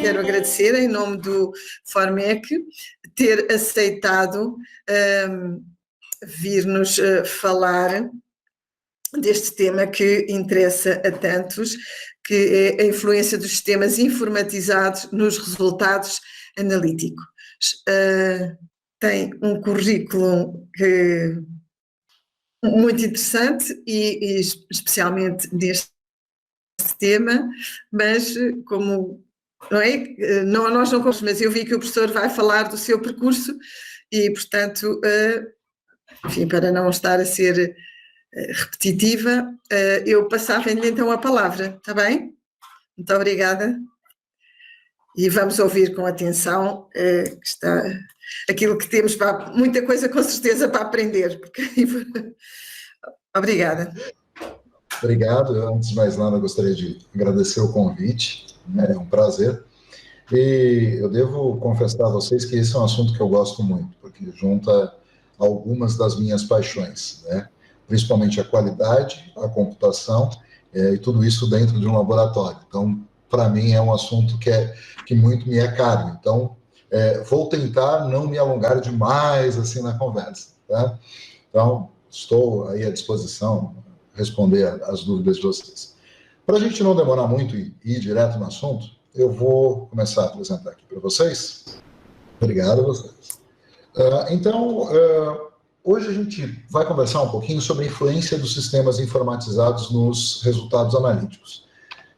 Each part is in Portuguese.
Quero agradecer, em nome do Formec, ter aceitado vir-nos falar deste tema que interessa a tantos, que é a influência dos sistemas informatizados nos resultados analíticos. Tem um currículo muito interessante e especialmente neste tema, mas como não é? Nós não conseguimos, mas eu vi que o professor vai falar do seu percurso e, portanto, enfim, para não estar a ser repetitiva, eu passava-lhe então a palavra, está bem? Muito obrigada. E vamos ouvir com atenção, que está aquilo que temos, muita coisa com certeza para aprender. Obrigada. Obrigado. Antes de mais nada, gostaria de agradecer o convite. É um prazer. E eu devo confessar a vocês que esse é um assunto que eu gosto muito, porque junta algumas das minhas paixões, né? Principalmente a qualidade, a computação, e tudo isso dentro de um laboratório. Então, para mim, é um assunto que muito me é caro. Então, vou tentar não me alongar demais assim na conversa, tá? Então, estou aí à disposição responder as dúvidas de vocês. Para a gente não demorar muito e ir direto no assunto, eu vou começar a apresentar aqui para vocês. Obrigado a vocês. Hoje a gente vai conversar um pouquinho sobre a influência dos sistemas informatizados nos resultados analíticos.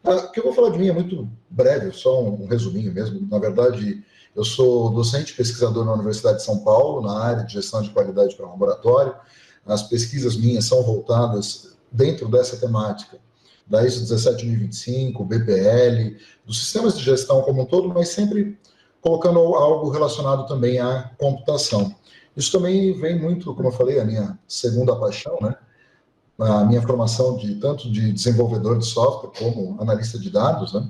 O que eu vou falar de mim é muito breve, só um resuminho mesmo. Na verdade, eu sou docente e pesquisador na Universidade de São Paulo, na área de gestão de qualidade para laboratório. As pesquisas minhas são voltadas dentro dessa temática da ISO 17025, BPL, dos sistemas de gestão como um todo, mas sempre colocando algo relacionado também à computação. Isso também vem muito, como eu falei, a minha segunda paixão, né? A minha formação tanto de desenvolvedor de software como analista de dados, né?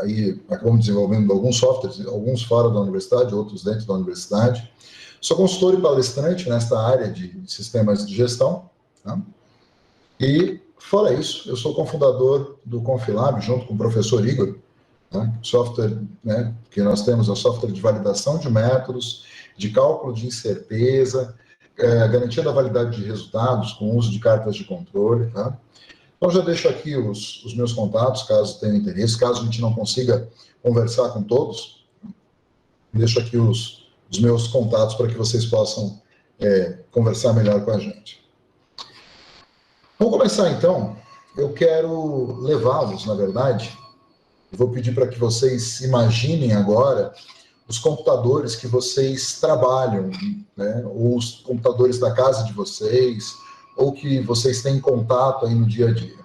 Aí acabamos desenvolvendo alguns softwares, alguns fora da universidade, outros dentro da universidade. Sou consultor e palestrante nesta área de sistemas de gestão, tá? E, fora isso, eu sou cofundador do Confilab, junto com o professor Igor, né? Software, né, que nós temos é o software de validação de métodos, de cálculo de incerteza, garantia da validade de resultados com uso de cartas de controle, tá? Então, já deixo aqui os meus contatos, caso tenham interesse, caso a gente não consiga conversar com todos, deixo aqui os meus contatos para que vocês possam conversar melhor com a gente. Vamos começar, então. Eu quero levá-los, na verdade, vou pedir para que vocês imaginem agora os computadores que vocês trabalham, né? Ou os computadores da casa de vocês, ou que vocês têm contato aí no dia a dia.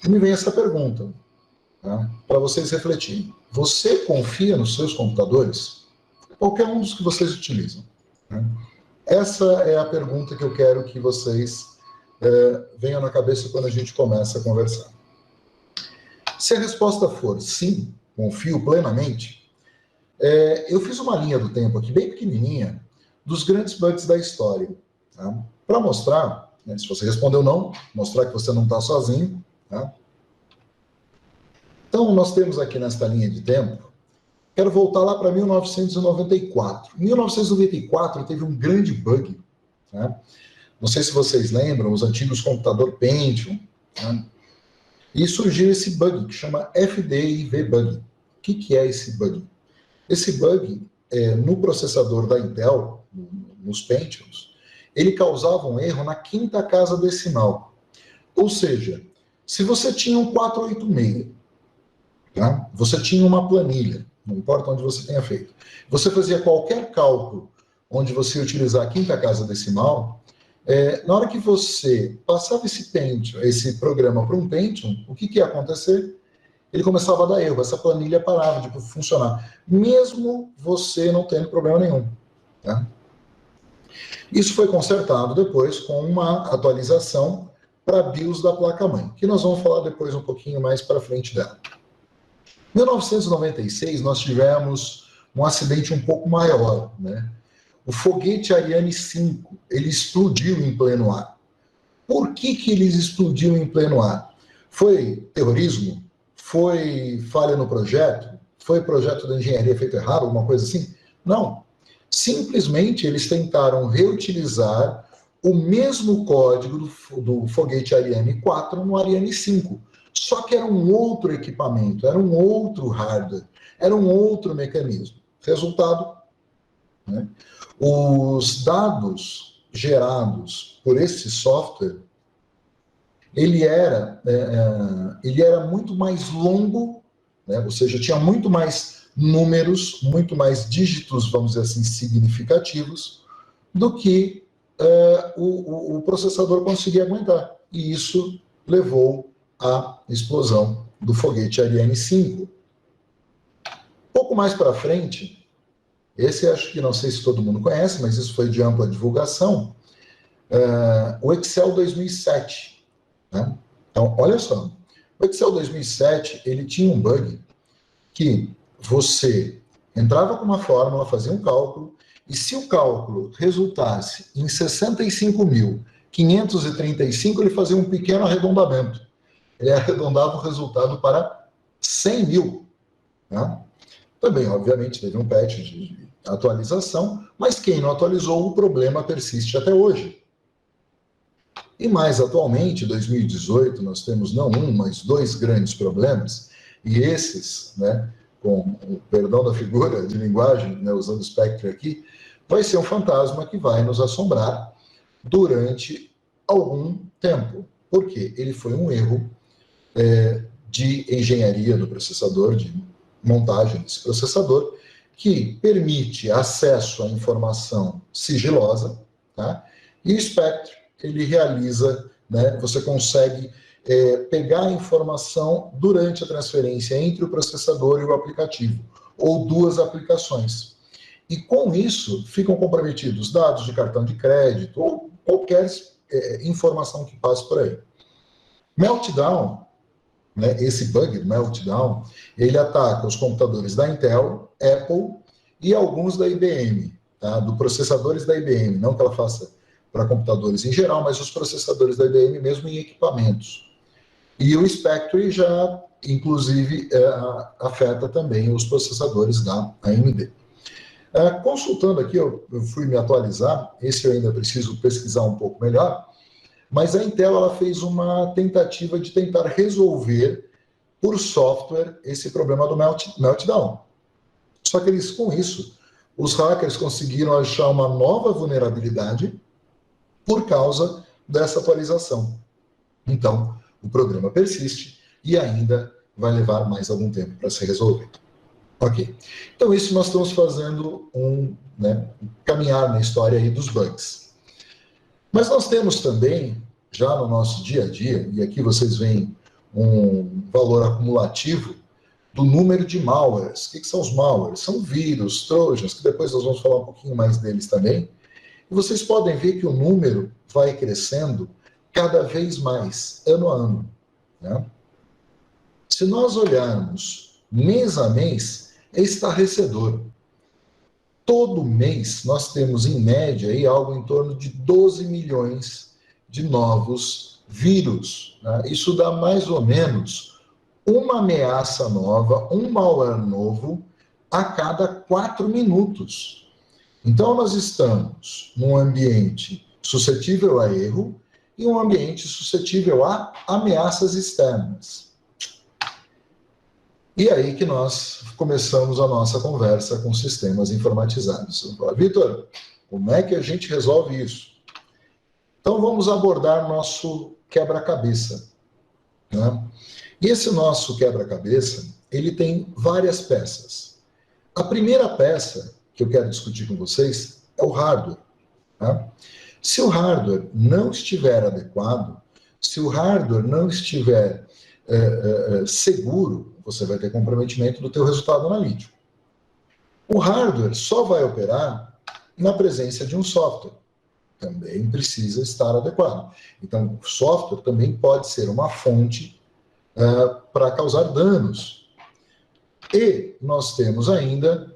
E me vem essa pergunta, tá? Para vocês refletirem. Você confia nos seus computadores? Qualquer um dos que vocês utilizam, né? Essa é a pergunta que eu quero que vocês venham na cabeça quando a gente começa a conversar. Se a resposta for sim, confio plenamente, eu fiz uma linha do tempo aqui, bem pequenininha, dos grandes bugs da história, tá? Para mostrar, né, se você respondeu não, mostrar que você não está sozinho, tá? Então, nós temos aqui nesta linha de tempo, quero voltar lá para 1994. Em 1994 teve um grande bug, tá? Não sei se vocês lembram, os antigos computadores Pentium, tá? E surgiu esse bug que chama FDIV bug. O que é esse bug? Esse bug, no processador da Intel, nos Pentiums, ele causava um erro na quinta casa decimal. Ou seja, se você tinha um 486, tá? Você tinha uma planilha, não importa onde você tenha feito, você fazia qualquer cálculo onde você utilizar a quinta casa decimal, na hora que você passava esse programa para um Pentium, o que ia acontecer? Ele começava a dar erro, essa planilha parava de funcionar, mesmo você não tendo problema nenhum, tá? Isso foi consertado depois com uma atualização para a BIOS da placa-mãe, que nós vamos falar depois um pouquinho mais para frente dela. Em 1996, nós tivemos um acidente um pouco maior, né? O foguete Ariane 5, ele explodiu em pleno ar. Por que ele explodiu em pleno ar? Foi terrorismo? Foi falha no projeto? Foi projeto da engenharia feito errado, alguma coisa assim? Não. Simplesmente eles tentaram reutilizar o mesmo código do foguete Ariane 4 no Ariane 5. Só que era um outro equipamento, era um outro hardware, era um outro mecanismo. Resultado, né? Os dados gerados por esse software, ele era muito mais longo, né? Ou seja, tinha muito mais números, muito mais dígitos, vamos dizer assim, significativos, do que o processador conseguia aguentar. E isso levou à explosão do foguete Ariane 5. Pouco mais para frente, esse acho que não sei se todo mundo conhece, mas isso foi de ampla divulgação, o Excel 2007. Né? Então, olha só, o Excel 2007, ele tinha um bug que você entrava com uma fórmula, fazia um cálculo, e se o cálculo resultasse em 65.535, ele fazia um pequeno arredondamento. Ele arredondava o resultado para 100 mil. Né? Também, obviamente, teve um patch de atualização, mas quem não atualizou, o problema persiste até hoje. E mais atualmente, em 2018, nós temos não um, mas dois grandes problemas, e esses, né, com o perdão da figura de linguagem, né, usando o Spectre aqui, vai ser um fantasma que vai nos assombrar durante algum tempo. Por quê? Ele foi um erro de engenharia do processador, de montagem desse processador, que permite acesso à informação sigilosa, tá? E o Spectre, ele realiza, né, você consegue pegar a informação durante a transferência entre o processador e o aplicativo, ou duas aplicações. E com isso, ficam comprometidos dados de cartão de crédito, ou qualquer informação que passe por aí. Meltdown, né, esse bug, Meltdown, ele ataca os computadores da Intel, Apple e alguns da IBM, tá? Do processadores da IBM, não que ela faça para computadores em geral, mas os processadores da IBM mesmo em equipamentos. E o Spectre já, inclusive, afeta também os processadores da AMD. Consultando aqui, eu fui me atualizar, esse eu ainda preciso pesquisar um pouco melhor, mas a Intel ela fez uma tentativa de tentar resolver por software esse problema do meltdown. Só que eles, com isso, os hackers conseguiram achar uma nova vulnerabilidade por causa dessa atualização. Então, o problema persiste e ainda vai levar mais algum tempo para ser resolvido. Ok. Então, isso nós estamos fazendo um caminhar na história aí dos bugs. Mas nós temos também, já no nosso dia a dia, e aqui vocês veem um valor acumulativo do número de malwares. O que são os malwares? São vírus, trojans, que depois nós vamos falar um pouquinho mais deles também. E vocês podem ver que o número vai crescendo cada vez mais, ano a ano. Né? Se nós olharmos mês a mês, é estarrecedor. Todo mês nós temos, em média, aí, algo em torno de 12 milhões de novos vírus. Né? Isso dá mais ou menos uma ameaça nova, um malware novo, a cada 4 minutos. Então, nós estamos num ambiente suscetível a erro e um ambiente suscetível a ameaças externas. E aí que nós começamos a nossa conversa com sistemas informatizados. Vitor, como é que a gente resolve isso? Então, vamos abordar nosso quebra-cabeça. Né? E esse nosso quebra-cabeça, ele tem várias peças. A primeira peça que eu quero discutir com vocês é o hardware. Tá? Se o hardware não estiver adequado, se o hardware não estiver seguro, você vai ter comprometimento do teu resultado analítico. O hardware só vai operar na presença de um software. também precisa estar adequado. Então, o software também pode ser uma fonte para causar danos. E nós temos ainda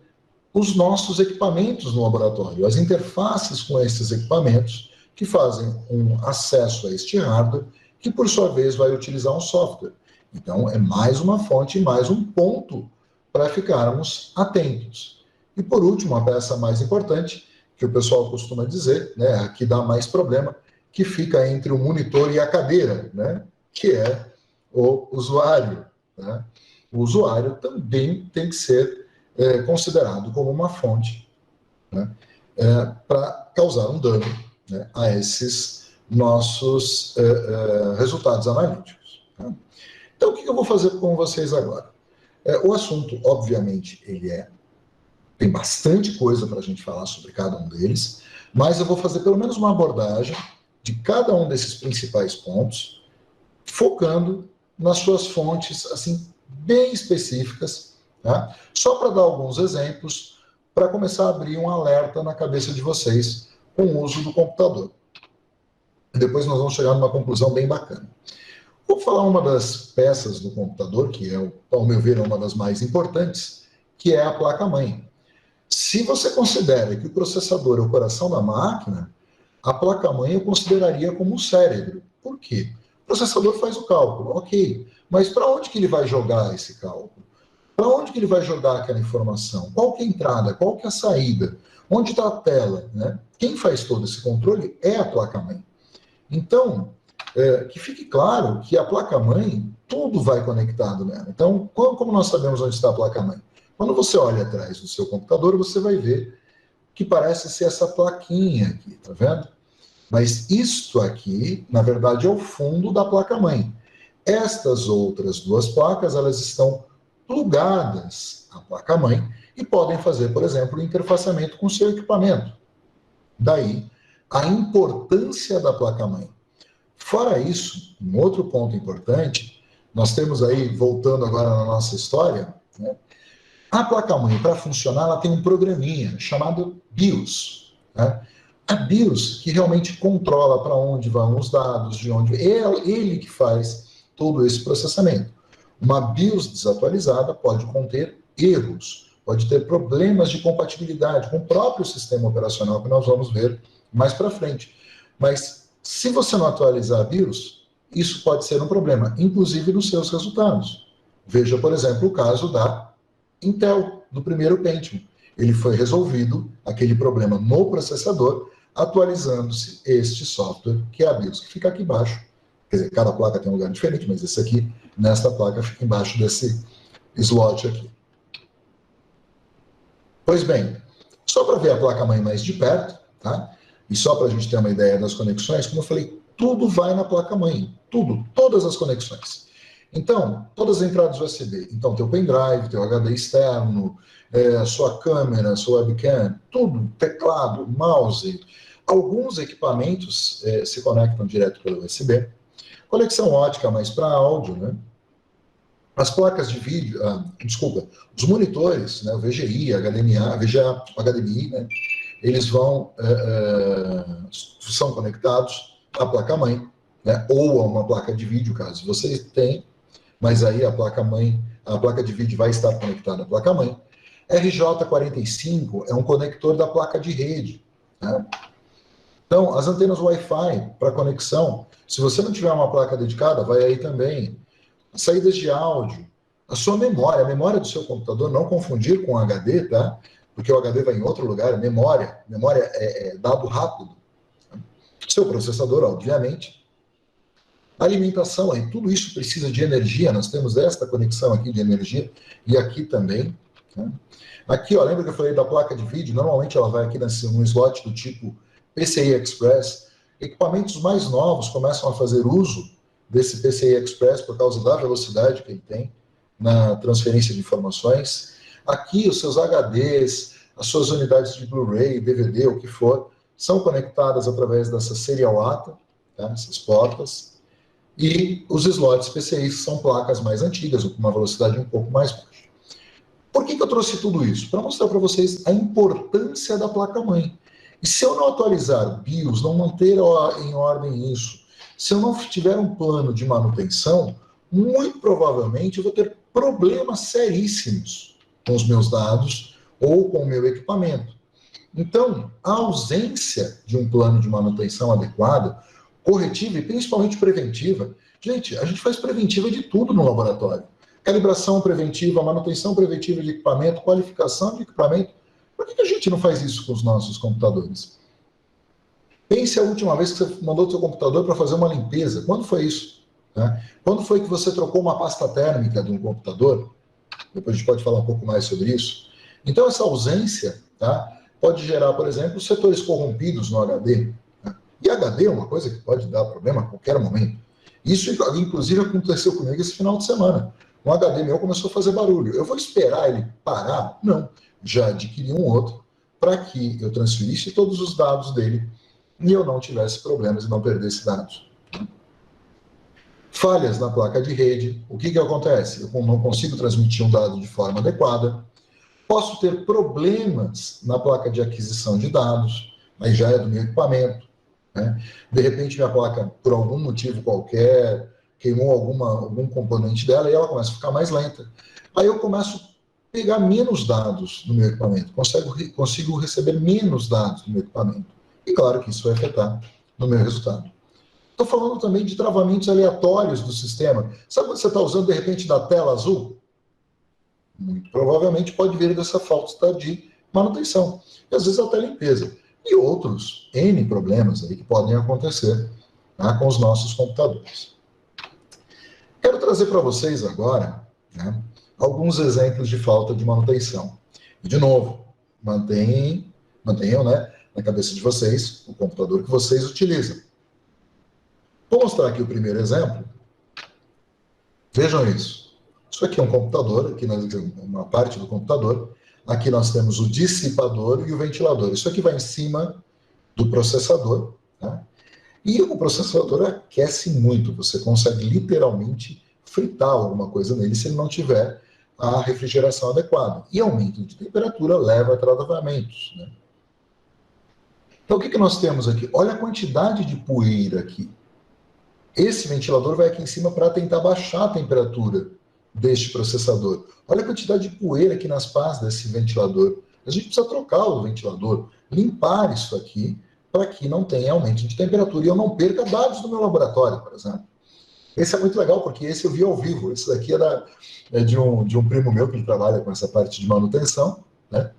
os nossos equipamentos no laboratório, as interfaces com esses equipamentos que fazem um acesso a este hardware, que por sua vez vai utilizar um software. Então, é mais uma fonte, mais um ponto para ficarmos atentos. E por último, a peça mais importante, que o pessoal costuma dizer, né, a que dá mais problema, que fica entre o monitor e a cadeira, né, que é o usuário. Né? O usuário também tem que ser considerado como uma fonte, né, para causar um dano, né, a esses nossos resultados analíticos. Tá? Então, o que eu vou fazer com vocês agora? O assunto, obviamente, tem bastante coisa para a gente falar sobre cada um deles, mas eu vou fazer pelo menos uma abordagem de cada um desses principais pontos, focando nas suas fontes, assim, bem específicas, tá? Só para dar alguns exemplos, para começar a abrir um alerta na cabeça de vocês com o uso do computador. Depois nós vamos chegar numa conclusão bem bacana. Vou falar uma das peças do computador, que é, ao meu ver, uma das mais importantes, que é a placa-mãe. Se você considera que o processador é o coração da máquina, a placa-mãe eu consideraria como o cérebro. Por quê? O processador faz o cálculo, ok. Mas para onde que ele vai jogar esse cálculo? Para onde que ele vai jogar aquela informação? Qual que é a entrada? Qual que é a saída? Onde está a tela? Né? Quem faz todo esse controle é a placa-mãe. Então, que fique claro que a placa-mãe, tudo vai conectado nela. Então, como nós sabemos onde está a placa-mãe? Quando você olha atrás do seu computador, você vai ver que parece ser essa plaquinha aqui, tá vendo? Mas isto aqui, na verdade, é o fundo da placa-mãe. Estas outras duas placas, elas estão plugadas à placa-mãe e podem fazer, por exemplo, o interfaceamento com o seu equipamento. Daí, a importância da placa-mãe. Fora isso, um outro ponto importante, nós temos aí, voltando agora na nossa história, né, a placa-mãe, para funcionar, ela tem um programinha chamado BIOS. Né? A BIOS que realmente controla para onde vão os dados, de onde... Ele que faz todo esse processamento. Uma BIOS desatualizada pode conter erros, pode ter problemas de compatibilidade com o próprio sistema operacional, que nós vamos ver mais para frente. Mas, se você não atualizar a BIOS, isso pode ser um problema, inclusive nos seus resultados. Veja, por exemplo, o caso da Intel, do primeiro Pentium. Ele foi resolvido, aquele problema no processador, atualizando-se este software, que é a BIOS, que fica aqui embaixo. Quer dizer, cada placa tem um lugar diferente, mas esse aqui, nesta placa, fica embaixo desse slot aqui. Pois bem, só para ver a placa-mãe mais de perto, tá? E só para a gente ter uma ideia das conexões, como eu falei, tudo vai na placa-mãe. Tudo, todas as conexões. Então, todas as entradas USB. Então, teu pendrive, teu HD externo, a sua câmera, a sua webcam, tudo, teclado, mouse. Alguns equipamentos se conectam direto pelo USB. Conexão ótica, mas para áudio, né? As placas de vídeo, os monitores, né, o VGI, HDMI, VGA, HDMI, né, eles são conectados à placa-mãe, né, ou a uma placa de vídeo, caso você tenha, mas aí a placa-mãe, a placa de vídeo vai estar conectada à placa-mãe. RJ45 é um conector da placa de rede. Né? Então, as antenas Wi-Fi para conexão, se você não tiver uma placa dedicada, vai aí também. As saídas de áudio, a sua memória, a memória do seu computador, não confundir com HD, tá? Porque o HD vai em outro lugar, memória é dado rápido. Seu processador, obviamente. Alimentação, aí tudo isso precisa de energia, nós temos esta conexão aqui de energia, e aqui também. Né? Aqui, ó, lembra que eu falei da placa de vídeo? Normalmente ela vai aqui num slot do tipo PCI Express. Equipamentos mais novos começam a fazer uso desse PCI Express por causa da velocidade que ele tem na transferência de informações. Aqui, os seus HDs, as suas unidades de Blu-ray, DVD, o que for, são conectadas através dessa serial ATA, tá? Essas portas. E os slots PCI são placas mais antigas, com uma velocidade um pouco mais baixa. Por que eu trouxe tudo isso? Para mostrar para vocês a importância da placa-mãe. E se eu não atualizar o BIOS, não manter em ordem isso, se eu não tiver um plano de manutenção, muito provavelmente eu vou ter problemas seríssimos com os meus dados ou com o meu equipamento. Então, a ausência de um plano de manutenção adequado, corretiva e principalmente preventiva, gente, a gente faz preventiva de tudo no laboratório. Calibração preventiva, manutenção preventiva de equipamento, qualificação de equipamento. Por que a gente não faz isso com os nossos computadores? Pense a última vez que você mandou o seu computador para fazer uma limpeza. Quando foi isso? Tá? Quando foi que você trocou uma pasta térmica de um computador? Depois a gente pode falar um pouco mais sobre isso. Então, essa ausência, tá, pode gerar, por exemplo, setores corrompidos no HD. Tá? E HD é uma coisa que pode dar problema a qualquer momento. Isso, inclusive, aconteceu comigo esse final de semana. Um HD meu começou a fazer barulho. Eu vou esperar ele parar? Não. Já adquiri um outro para que eu transferisse todos os dados dele e eu não tivesse problemas e não perdesse dados. Falhas na placa de rede. O que acontece? Eu não consigo transmitir um dado de forma adequada. Posso ter problemas na placa de aquisição de dados, aí já é do meu equipamento. Né? De repente, minha placa, por algum motivo qualquer, queimou algum componente dela e ela começa a ficar mais lenta. Aí eu começo a pegar menos dados no meu equipamento, consigo receber menos dados no meu equipamento. E claro que isso vai afetar no meu resultado. Estou falando também de travamentos aleatórios do sistema. Sabe quando você está usando, de repente, da tela azul? Muito provavelmente pode vir dessa falta de manutenção. E às vezes até limpeza. E outros N problemas aí que podem acontecer, tá, com os nossos computadores. Quero trazer para vocês agora, né, alguns exemplos de falta de manutenção. E, de novo, mantenham, né, na cabeça de vocês o computador que vocês utilizam. Vou mostrar aqui o primeiro exemplo. Vejam isso. Isso aqui é um computador, aqui uma parte do computador. Aqui nós temos o dissipador e o ventilador. Isso aqui vai em cima do processador, tá? E o processador aquece muito. Você consegue literalmente fritar alguma coisa nele se ele não tiver a refrigeração adequada. E aumento de temperatura leva a travamentos, né? Então, o que nós temos aqui? Olha a quantidade de poeira aqui. Esse ventilador vai aqui em cima para tentar baixar a temperatura deste processador. Olha a quantidade de poeira aqui nas pás desse ventilador. A gente precisa trocar o ventilador, limpar isso aqui, para que não tenha aumento de temperatura e eu não perca dados do meu laboratório, por exemplo. Esse é muito legal, porque esse eu vi ao vivo. Esse daqui é de um primo meu que ele trabalha com essa parte de manutenção, né?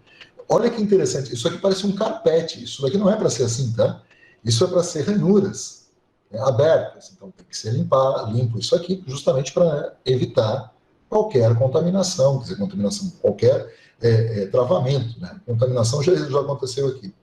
Olha que interessante, isso aqui parece um carpete, isso daqui não é para ser assim, tá? Isso é para ser ranhuras, abertas, então tem que ser limpo isso aqui, justamente para evitar qualquer contaminação, quer dizer, contaminação, qualquer travamento, né? Contaminação já aconteceu aqui.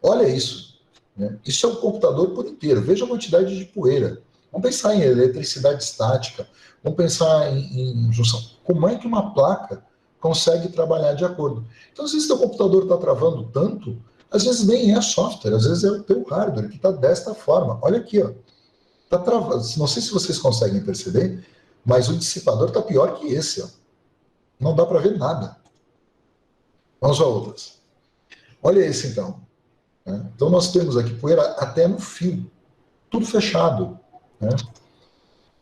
Olha isso, né? Isso é um computador por inteiro, veja a quantidade de poeira. Vamos pensar em eletricidade estática, vamos pensar em junção. Como é que uma placa consegue trabalhar de acordo? Então, às vezes, o computador está travando tanto, às vezes nem é software, às vezes é o teu hardware que está desta forma. Olha aqui, ó. Está travando. Não sei se vocês conseguem perceber, mas o dissipador está pior que esse, ó. Não dá para ver nada. Vamos a outras. Olha esse, então. Então, nós temos aqui poeira até no fio. Tudo fechado, né?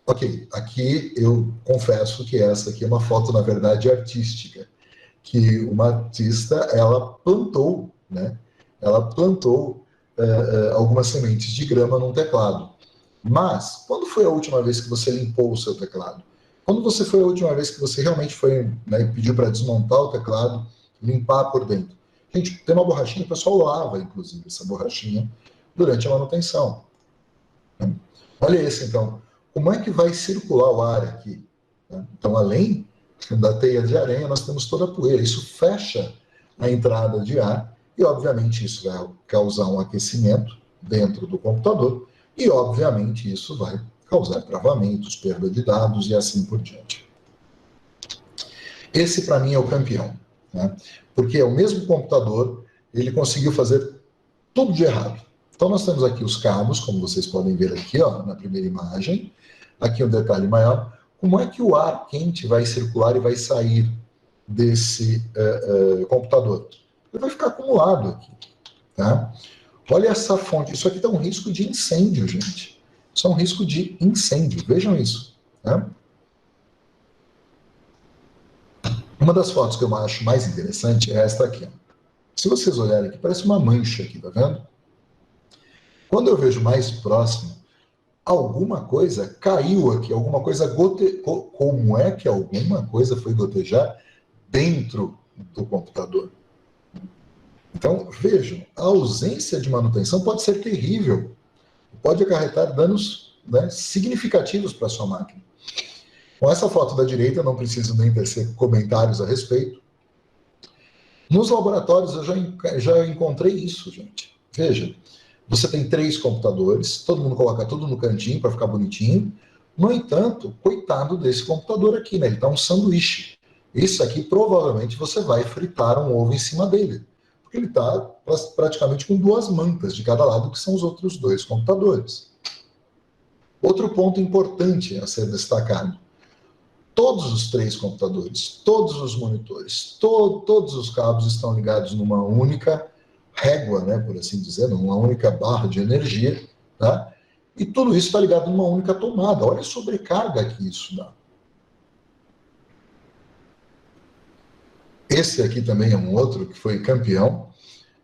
Ok, aqui eu confesso que essa aqui é uma foto, na verdade, artística, que uma artista, ela plantou, né? Ela plantou algumas sementes de grama num teclado. Mas, quando foi a última vez que você limpou o seu teclado? Quando foi a última vez que você realmente foi, né, e pediu para desmontar o teclado, limpar por dentro? Gente, tem uma borrachinha, o pessoal lava, inclusive, essa borrachinha durante a manutenção. Olha esse, então. Como é que vai circular o ar aqui? Então, além da teia de aranha, nós temos toda a poeira. Isso fecha a entrada de ar e, obviamente, isso vai causar um aquecimento dentro do computador e, obviamente, isso vai causar travamentos, perda de dados e assim por diante. Esse, para mim, é o campeão, né? Porque é o mesmo computador, ele conseguiu fazer tudo de errado. Então, nós temos aqui os cabos, como vocês podem ver aqui, ó, na primeira imagem. Aqui um detalhe maior. Como é que o ar quente vai circular e vai sair desse computador? Ele vai ficar acumulado aqui. tá? Olha essa fonte, isso aqui está um risco de incêndio, gente. Isso é um risco de incêndio, vejam isso. Tá? Uma das fotos que eu acho mais interessante é esta aqui. Se vocês olharem aqui, parece uma mancha aqui, tá vendo? Quando eu vejo mais próximo, alguma coisa caiu aqui, alguma coisa Como é que alguma coisa foi gotejar dentro do computador? Então, vejam, a ausência de manutenção pode ser terrível, pode acarretar danos, né, significativos para a sua máquina. Com essa foto da direita, não preciso nem tecer comentários a respeito. Nos laboratórios eu já encontrei isso, gente. Veja, você tem 3 computadores, todo mundo coloca tudo no cantinho para ficar bonitinho. No entanto, coitado desse computador aqui, né? Ele está um sanduíche. Isso aqui, provavelmente, você vai fritar um ovo em cima dele. Porque ele está praticamente com 2 mantas de cada lado, que são os outros 2 computadores. Outro ponto importante a ser destacado. Todos os 3 computadores, todos os monitores, todos os cabos estão ligados numa única régua, né, por assim dizer, numa única barra de energia, tá? E tudo isso está ligado numa única tomada. Olha a sobrecarga que isso dá. Esse aqui também é um outro que foi campeão.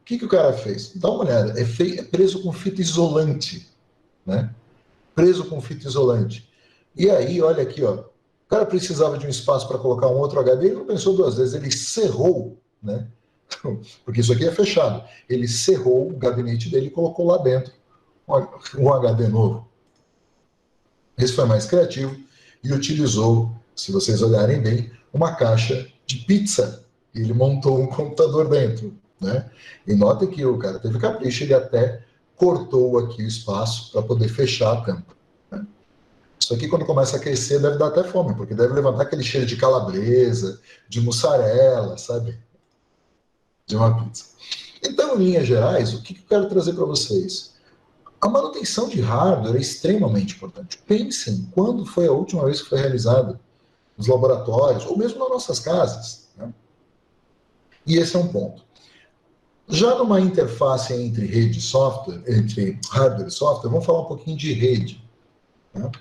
O que o cara fez? Dá uma olhada, é preso com fita isolante, né? Preso com fita isolante. E aí, olha aqui, ó, o cara precisava de um espaço para colocar um outro HD, ele não pensou 2 vezes, ele cerrou, né? Porque isso aqui é fechado. Ele cerrou o gabinete dele e colocou lá dentro um HD novo. Esse foi mais criativo e utilizou, se vocês olharem bem, uma caixa de pizza. Ele montou um computador dentro, né? E notem que o cara teve capricho, ele até cortou aqui o espaço para poder fechar a tampa. Né? Isso aqui, quando começa a aquecer, deve dar até fome, porque deve levantar aquele cheiro de calabresa, de mussarela, sabe? De uma pizza. Então, em linhas gerais, o que eu quero trazer para vocês? A manutenção de hardware é extremamente importante. Pensem quando foi a última vez que foi realizada nos laboratórios, ou mesmo nas nossas casas. Né? E esse é um ponto. Já numa interface entre rede e software, entre hardware e software, vamos falar um pouquinho de rede. Né?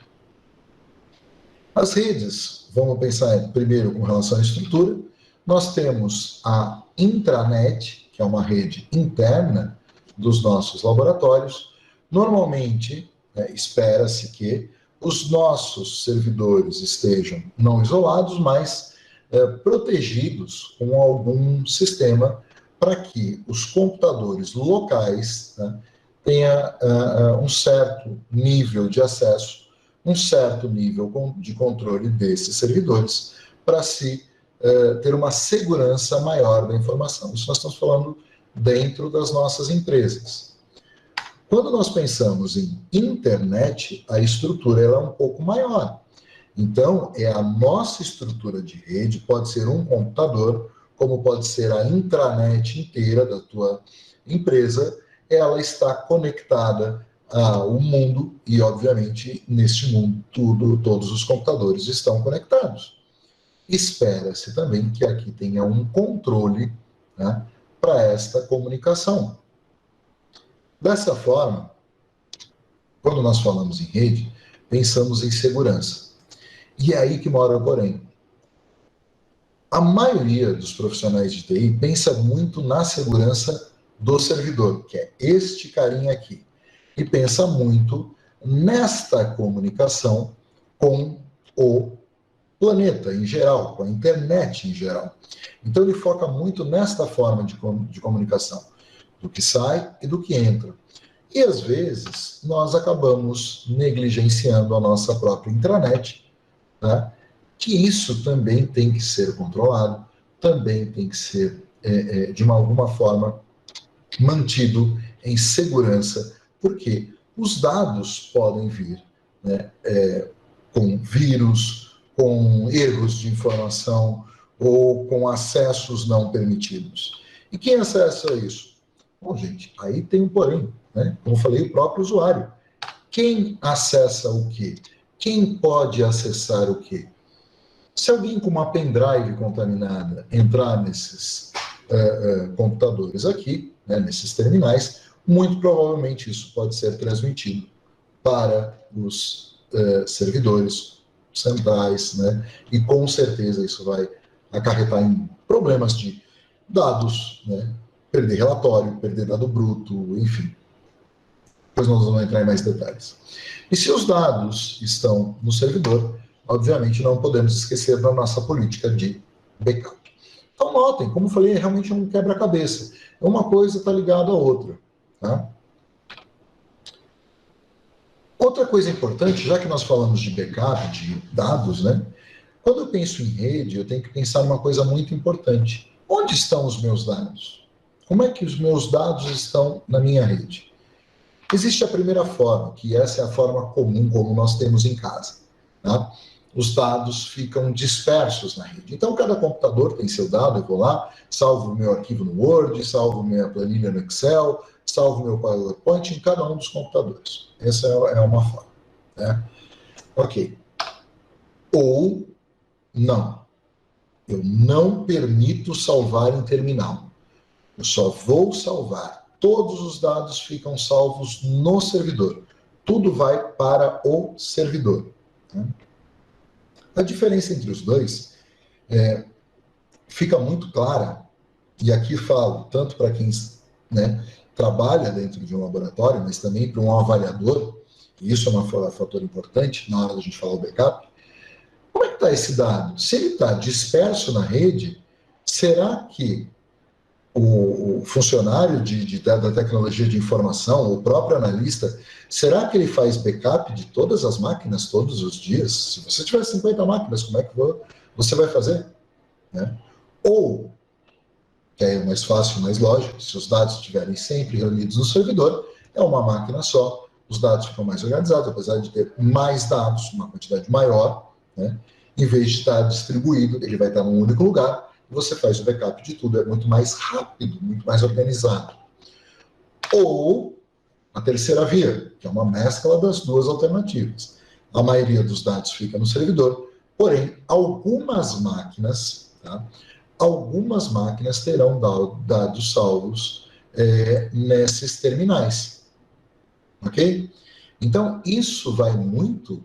As redes, vamos pensar primeiro com relação à estrutura, nós temos a intranet, que é uma rede interna dos nossos laboratórios. Normalmente, espera-se que os nossos servidores estejam não isolados, mas protegidos com algum sistema para que os computadores locais, né, tenham um certo nível de acesso, um certo nível de controle desses servidores, para se ter uma segurança maior da informação. Isso nós estamos falando dentro das nossas empresas. Quando nós pensamos em internet, a estrutura ela é um pouco maior. Então, é a nossa estrutura de rede, pode ser um computador, como pode ser a intranet inteira da tua empresa, ela está conectada ao mundo e, obviamente, neste mundo, todos os computadores estão conectados. Espera-se também que aqui tenha um controle, né, para esta comunicação. Dessa forma, quando nós falamos em rede, pensamos em segurança. E é aí que mora o porém. A maioria dos profissionais de TI pensa muito na segurança do servidor, que é este carinha aqui, e pensa muito nesta comunicação com o planeta em geral, com a internet em geral. Então ele foca muito nesta forma de comunicação, do que sai e do que entra. E às vezes nós acabamos negligenciando a nossa própria intranet, tá? Que isso também tem que ser controlado, também tem que ser, de alguma forma, mantido em segurança, porque os dados podem vir, né, com vírus, com erros de informação ou com acessos não permitidos. E quem acessa isso? Bom, gente, aí tem um porém, né? Como eu falei, o próprio usuário. Quem acessa o quê? Quem pode acessar o quê? Se alguém com uma pendrive contaminada entrar nesses computadores aqui, né, nesses terminais, muito provavelmente isso pode ser transmitido para os servidores centrais, né, e com certeza isso vai acarretar em problemas de dados, né, perder relatório, perder dado bruto, enfim. Depois nós vamos entrar em mais detalhes. E se os dados estão no servidor, obviamente não podemos esquecer da nossa política de backup. Então notem, como eu falei, é realmente um quebra-cabeça. Uma coisa está ligada à outra. Tá? Outra coisa importante, já que nós falamos de backup, de dados, né? Quando eu penso em rede, eu tenho que pensar numa coisa muito importante. Onde estão os meus dados? Como é que os meus dados estão na minha rede? Existe a primeira forma, que essa é a forma comum, como nós temos em casa. Tá? Os dados ficam dispersos na rede. Então, cada computador tem seu dado, eu vou lá, salvo o meu arquivo no Word, salvo minha planilha no Excel, salvo meu PowerPoint em cada um dos computadores. Essa é uma forma. Né? Ok. Ou não. Eu não permito salvar em terminal. Eu só vou salvar. Todos os dados ficam salvos no servidor. Tudo vai para o servidor. Né? A diferença entre os dois fica muito clara, e aqui falo tanto para quem, né, trabalha dentro de um laboratório, mas também para um avaliador, e isso é um fator importante na hora da gente falar o backup. Como é que está esse dado? Se ele está disperso na rede, será que o funcionário da tecnologia de informação, o próprio analista, será que ele faz backup de todas as máquinas todos os dias? Se você tiver 50 máquinas, como é que você vai fazer? Né? Ou, que é mais fácil, mais lógico, se os dados estiverem sempre reunidos no servidor, é uma máquina só, os dados ficam mais organizados, apesar de ter mais dados, uma quantidade maior, né? Em vez de estar distribuído, ele vai estar num único lugar, você faz o backup de tudo, é muito mais rápido, muito mais organizado. Ou a terceira via, que é uma mescla das duas alternativas. A maioria dos dados fica no servidor, porém, algumas máquinas, tá? Algumas máquinas terão dados salvos nesses terminais. Ok? Então, isso vai muito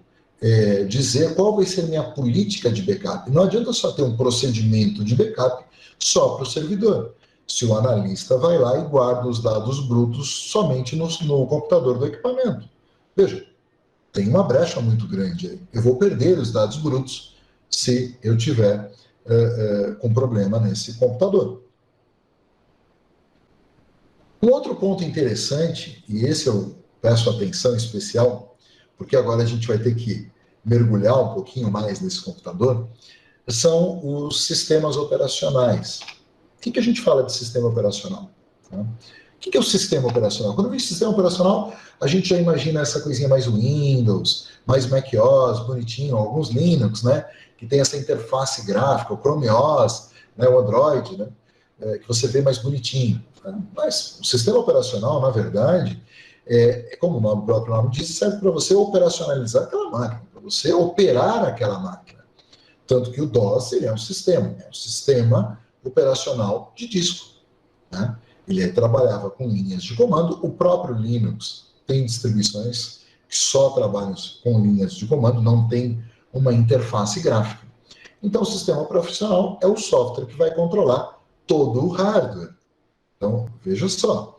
dizer qual vai ser a minha política de backup. Não adianta só ter um procedimento de backup só para o servidor. Se o analista vai lá e guarda os dados brutos somente no computador do equipamento. Veja, tem uma brecha muito grande aí. Eu vou perder os dados brutos se eu tiver com problema nesse computador. Um outro ponto interessante, e esse eu peço atenção especial, porque agora a gente vai ter que mergulhar um pouquinho mais nesse computador, são os sistemas operacionais. O que a gente fala de sistema operacional? O que é o sistema operacional? Quando vem sistema operacional, a gente já imagina essa coisinha mais Windows, mais macOS, bonitinho, alguns Linux, né, que tem essa interface gráfica, o Chrome OS, né, o Android, né, que você vê mais bonitinho. Né? Mas o sistema operacional, na verdade, como o próprio nome diz, serve para você operacionalizar aquela máquina, para você operar aquela máquina. Tanto que o DOS ele é um sistema operacional de disco. Né? Ele trabalhava com linhas de comando. O próprio Linux tem distribuições que só trabalham com linhas de comando, não tem uma interface gráfica. Então, o sistema operacional é o software que vai controlar todo o hardware. Então, veja só.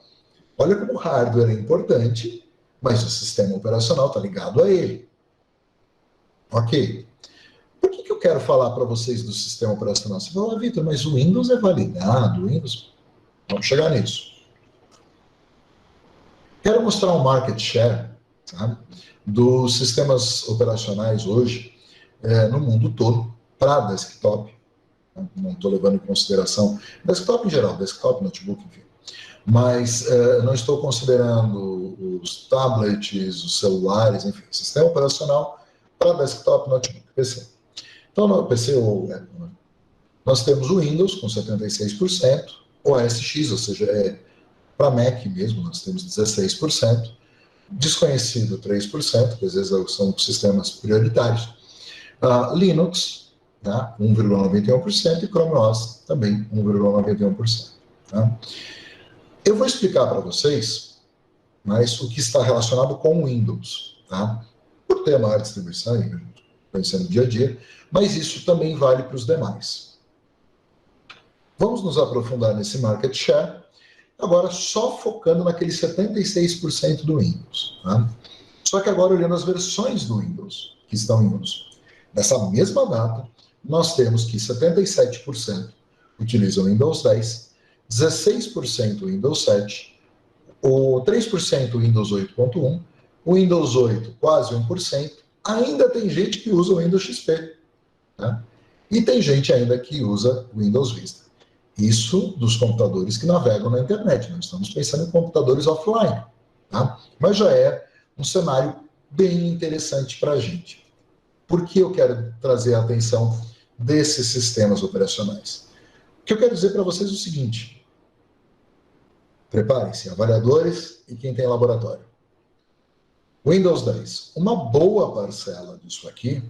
Olha como o hardware é importante, mas o sistema operacional está ligado a ele. Ok. Por que eu quero falar para vocês do sistema operacional? Você fala, Vitor, mas o Windows é validado, o Windows... Vamos chegar nisso. Quero mostrar um market share, tá, dos sistemas operacionais hoje no mundo todo para desktop. Não estou levando em consideração desktop em geral, desktop, notebook, enfim. Mas não estou considerando os tablets, os celulares, enfim, sistema operacional para desktop, notebook, PC. Então, no PC ou Apple, né, nós temos o Windows com 76%, OS X, ou seja, para Mac mesmo, nós temos 16%, desconhecido 3%, que às vezes são sistemas prioritários, Linux, tá, 1,91%, e Chrome OS também 1,91%. Tá? Eu vou explicar para vocês, mas o que está relacionado com o Windows, tá? Por ter a maior distribuição, conhecendo o dia a dia, mas isso também vale para os demais. Vamos nos aprofundar nesse market share, agora só focando naquele 76% do Windows. Tá? Só que agora olhando as versões do Windows que estão em uso. Nessa mesma data, nós temos que 77% utilizam o Windows 10, 16% o Windows 7, o 3% o Windows 8.1, o Windows 8 quase 1%, ainda tem gente que usa o Windows XP. Tá? E tem gente ainda que usa o Windows Vista. Isso dos computadores que navegam na internet. Nós estamos pensando em computadores offline. Tá? Mas já é um cenário bem interessante para a gente. Por que eu quero trazer a atenção desses sistemas operacionais? O que eu quero dizer para vocês é o seguinte. Preparem-se, avaliadores e quem tem laboratório. Windows 10. Uma boa parcela disso aqui,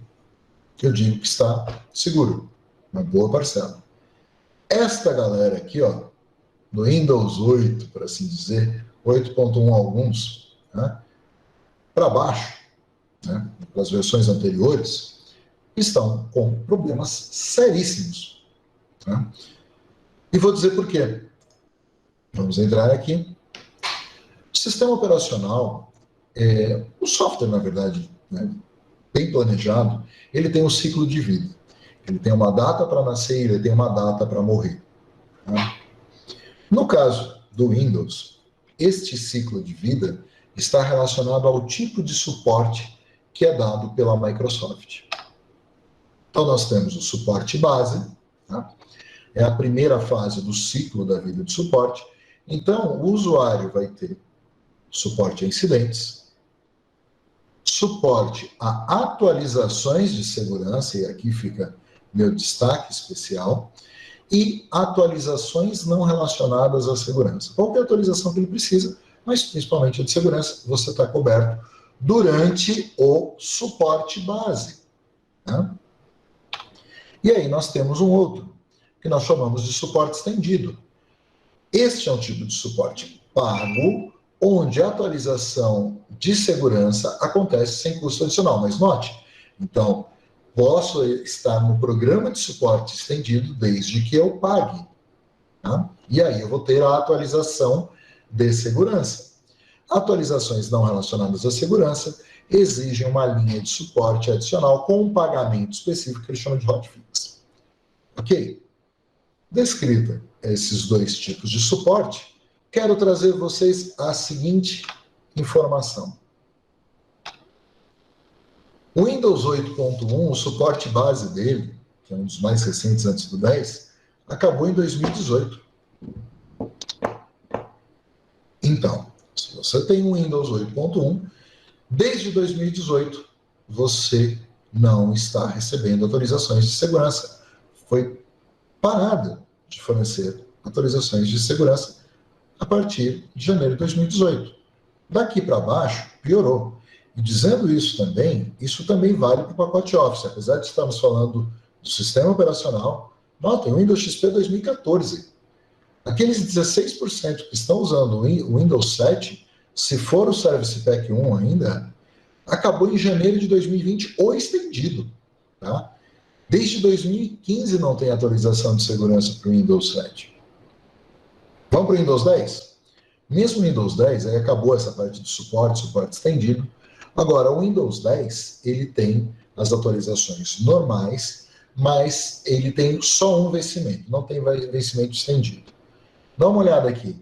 que eu digo que está seguro. Uma boa parcela. Esta galera aqui, ó, do Windows 8, por assim dizer, 8.1 alguns, né, para baixo, né, das versões anteriores, estão com problemas seríssimos. Né? E vou dizer por quê. Vamos entrar aqui. O sistema operacional, o software, na verdade, né, bem planejado, ele tem um ciclo de vida. Ele tem uma data para nascer e ele tem uma data para morrer. Tá? No caso do Windows, este ciclo de vida está relacionado ao tipo de suporte que é dado pela Microsoft. Então, nós temos o suporte base, tá? É a primeira fase do ciclo da vida de suporte. Então, o usuário vai ter suporte a incidentes, suporte a atualizações de segurança, e aqui fica meu destaque especial, e atualizações não relacionadas à segurança. Qualquer atualização que ele precisa, mas principalmente a de segurança, você está coberto durante o suporte base. Né? E aí nós temos um outro, que nós chamamos de suporte estendido. Este é um tipo de suporte pago, onde a atualização de segurança acontece sem custo adicional. Mas note, então, posso estar no programa de suporte estendido desde que eu pague. Tá? E aí eu vou ter a atualização de segurança. Atualizações não relacionadas à segurança exigem uma linha de suporte adicional com um pagamento específico que eles chamam de hotfix. Ok? Descrita esses dois tipos de suporte, quero trazer vocês a seguinte informação. O Windows 8.1, o suporte base dele, que é um dos mais recentes antes do 10, acabou em 2018. Então, se você tem um Windows 8.1, desde 2018, você não está recebendo atualizações de segurança. Foi parada de fornecer atualizações de segurança a partir de janeiro de 2018. Daqui para baixo, piorou. E dizendo isso também vale para o pacote Office. Apesar de estarmos falando do sistema operacional, notem, o Windows XP 2014. Aqueles 16% que estão usando o Windows 7, se for o Service Pack 1 ainda, acabou em janeiro de 2020 ou estendido. Tá? Desde 2015 não tem atualização de segurança para o Windows 7. Vamos para o Windows 10? Mesmo o Windows 10, aí acabou essa parte de suporte estendido. Agora, o Windows 10, ele tem as atualizações normais, mas ele tem só um vencimento, não tem vencimento estendido. Dá uma olhada aqui.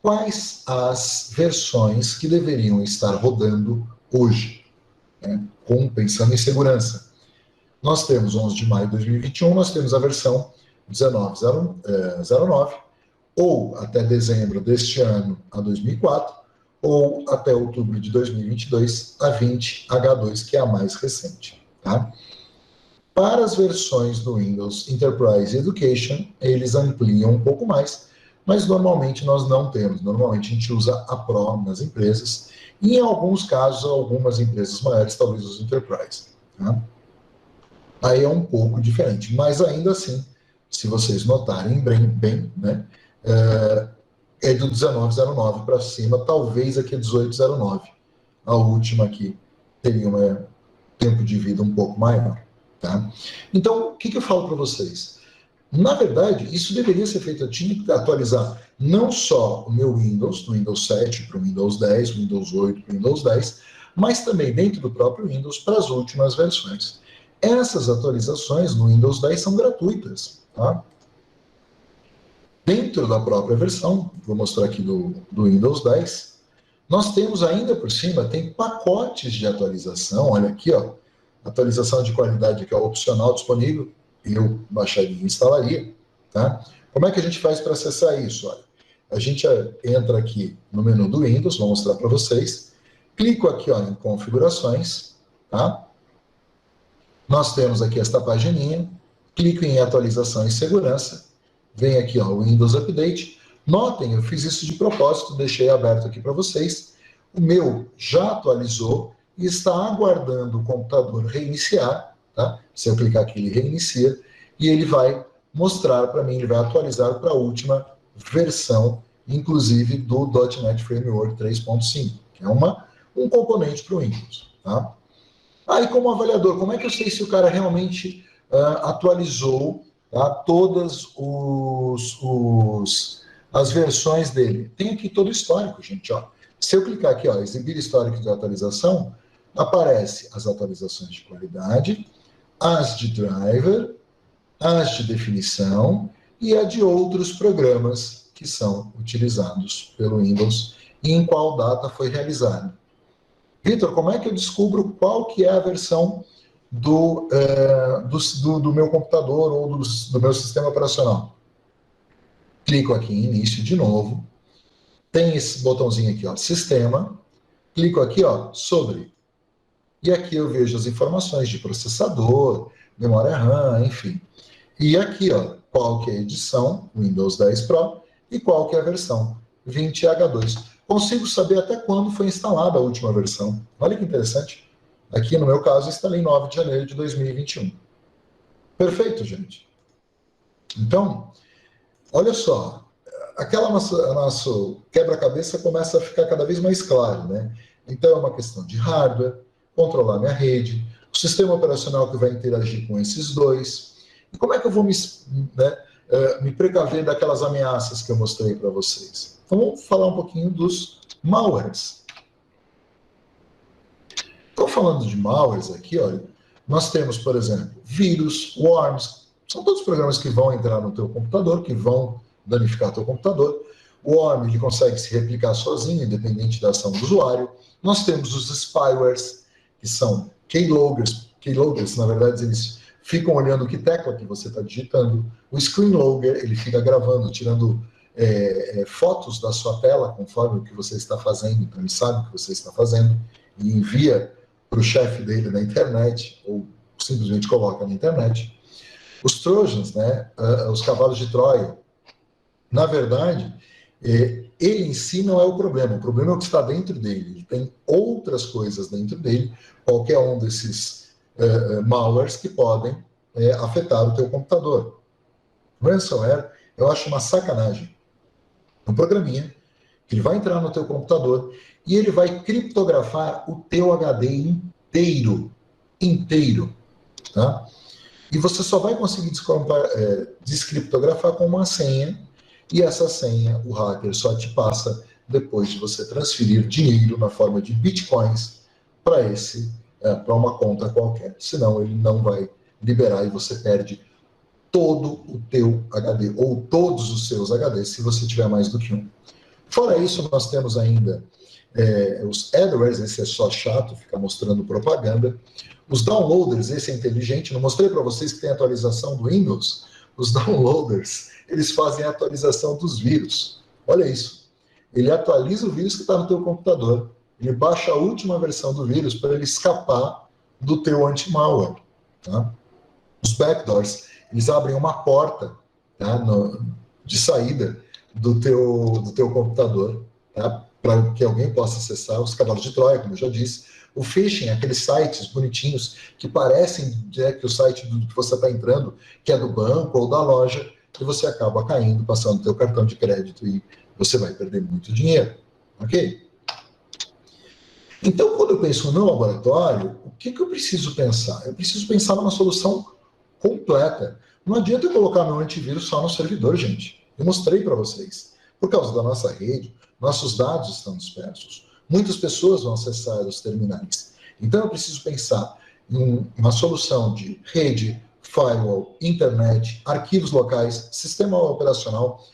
Quais as versões que deveriam estar rodando hoje, né, pensando em segurança? Nós temos 11 de maio de 2021, nós temos a versão 19.09, ou até dezembro deste ano, a 2004, ou até outubro de 2022, a 20H2, que é a mais recente. Tá? Para as versões do Windows Enterprise Education, eles ampliam um pouco mais, mas normalmente nós não temos. Normalmente a gente usa a Pro nas empresas, e em alguns casos, algumas empresas maiores talvez usem Enterprise. Tá? Aí é um pouco diferente, mas ainda assim, se vocês notarem bem, né, é do 1909 para cima, talvez aqui é 1809. A última aqui teria um tempo de vida um pouco maior. Tá? Então, o que eu falo para vocês? Na verdade, isso deveria ser feito, eu tinha que atualizar não só o meu Windows, do Windows 7 para o Windows 10, Windows 8 para o Windows 10, mas também dentro do próprio Windows para as últimas versões. Essas atualizações no Windows 10 são gratuitas. Tá? Dentro da própria versão, vou mostrar aqui do Windows 10, nós temos ainda por cima, tem pacotes de atualização, olha aqui, ó, atualização de qualidade que é opcional disponível, eu baixaria e instalaria, tá? Como é que a gente faz para acessar isso? Olha, a gente entra aqui no menu do Windows, vou mostrar para vocês, clico aqui, ó, em configurações, tá? Nós temos aqui esta pagininha, clico em atualização e segurança, vem aqui, ó, o Windows Update. Notem, eu fiz isso de propósito, deixei aberto aqui para vocês. O meu já atualizou e está aguardando o computador reiniciar, tá? Se eu clicar aqui, ele reinicia e ele vai mostrar para mim, ele vai atualizar para a última versão, inclusive do .NET Framework 3.5, que é um componente para o Windows, tá? Aí, como avaliador, como é que eu sei se o cara realmente atualizou, tá, todas as versões dele? Tem aqui todo o histórico, gente. Ó. Se eu clicar aqui, ó, exibir histórico de atualização, aparece as atualizações de qualidade, as de driver, as de definição e a de outros programas que são utilizados pelo Windows e em qual data foi realizado. Vitor, como é que eu descubro qual que é a versão do meu computador ou do meu sistema operacional? Clico aqui em início de novo, tem esse botãozinho aqui, ó, sistema, clico aqui, ó, sobre, e aqui eu vejo as informações de processador, memória RAM, enfim. E aqui, ó, qual que é a edição, Windows 10 Pro, e qual que é a versão, 20H2. Consigo saber até quando foi instalada a última versão. Olha que interessante. Aqui, no meu caso, instalei em 9 de janeiro de 2021. Perfeito, gente. Então, olha só, nosso quebra-cabeça começa a ficar cada vez mais claro, né? Então, é uma questão de hardware, controlar minha rede, o sistema operacional que vai interagir com esses dois, e como é que eu vou me precaver daquelas ameaças que eu mostrei para vocês. Então, vamos falar um pouquinho dos malwares. Estou falando de malwares aqui, olha, nós temos, por exemplo, vírus, worms, são todos programas que vão entrar no teu computador, que vão danificar teu computador. O worm, ele consegue se replicar sozinho, independente da ação do usuário. Nós temos os spywares, que são keyloggers. Keyloggers, na verdade, eles ficam olhando que tecla que você está digitando. O screenlogger, ele fica gravando, tirando fotos da sua tela, conforme o que você está fazendo, então ele sabe o que você está fazendo, e envia para o chefe dele na internet, ou simplesmente coloca na internet. Os trojans, né, os cavalos de Troia, na verdade, ele em si não é o problema é o que está dentro dele. Ele tem outras coisas dentro dele, qualquer um desses malwares que podem afetar o teu computador. Ransomware, eu acho uma sacanagem. Um programinha que ele vai entrar no teu computador e ele vai criptografar o teu HD inteiro, tá? E você só vai conseguir descriptografar com uma senha, e essa senha o hacker só te passa depois de você transferir dinheiro na forma de bitcoins para uma conta qualquer. Senão ele não vai liberar e você perde todo o teu HD, ou todos os seus HDs, se você tiver mais do que um. Fora isso, nós temos ainda os adwares, esse é só chato, fica mostrando propaganda. Os downloaders, esse é inteligente, não mostrei para vocês que tem atualização do Windows? Os downloaders, eles fazem a atualização dos vírus. Olha isso. Ele atualiza o vírus que está no teu computador, ele baixa a última versão do vírus para ele escapar do teu anti-malware. Tá? Os backdoors, eles abrem uma porta, tá, de saída do teu computador, tá, para que alguém possa acessar. Os cavalos de Troia, como eu já disse. O phishing, aqueles sites bonitinhos que parecem que o site que você está entrando, que é do banco ou da loja, e você acaba caindo, passando o seu cartão de crédito e você vai perder muito dinheiro, ok? Então, quando eu penso no laboratório, o que eu preciso pensar? Eu preciso pensar numa solução completa. Não adianta eu colocar meu antivírus só no servidor, gente. Eu mostrei para vocês. Por causa da nossa rede, nossos dados estão dispersos. Muitas pessoas vão acessar os terminais. Então, eu preciso pensar em uma solução de rede, firewall, internet, arquivos locais, sistema operacional.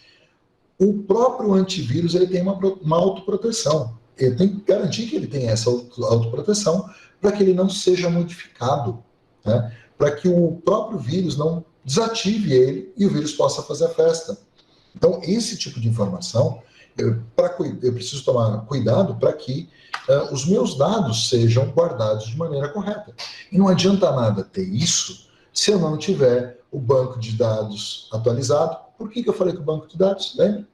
O próprio antivírus ele tem uma autoproteção. Ele tem que garantir que ele tem essa autoproteção para que ele não seja modificado, né? Para que o próprio vírus não desative ele e o vírus possa fazer a festa. Então, esse tipo de informação, eu preciso tomar cuidado para que os meus dados sejam guardados de maneira correta. E não adianta nada ter isso se eu não tiver o banco de dados atualizado. Por que eu falei que o banco de dados? Lembra?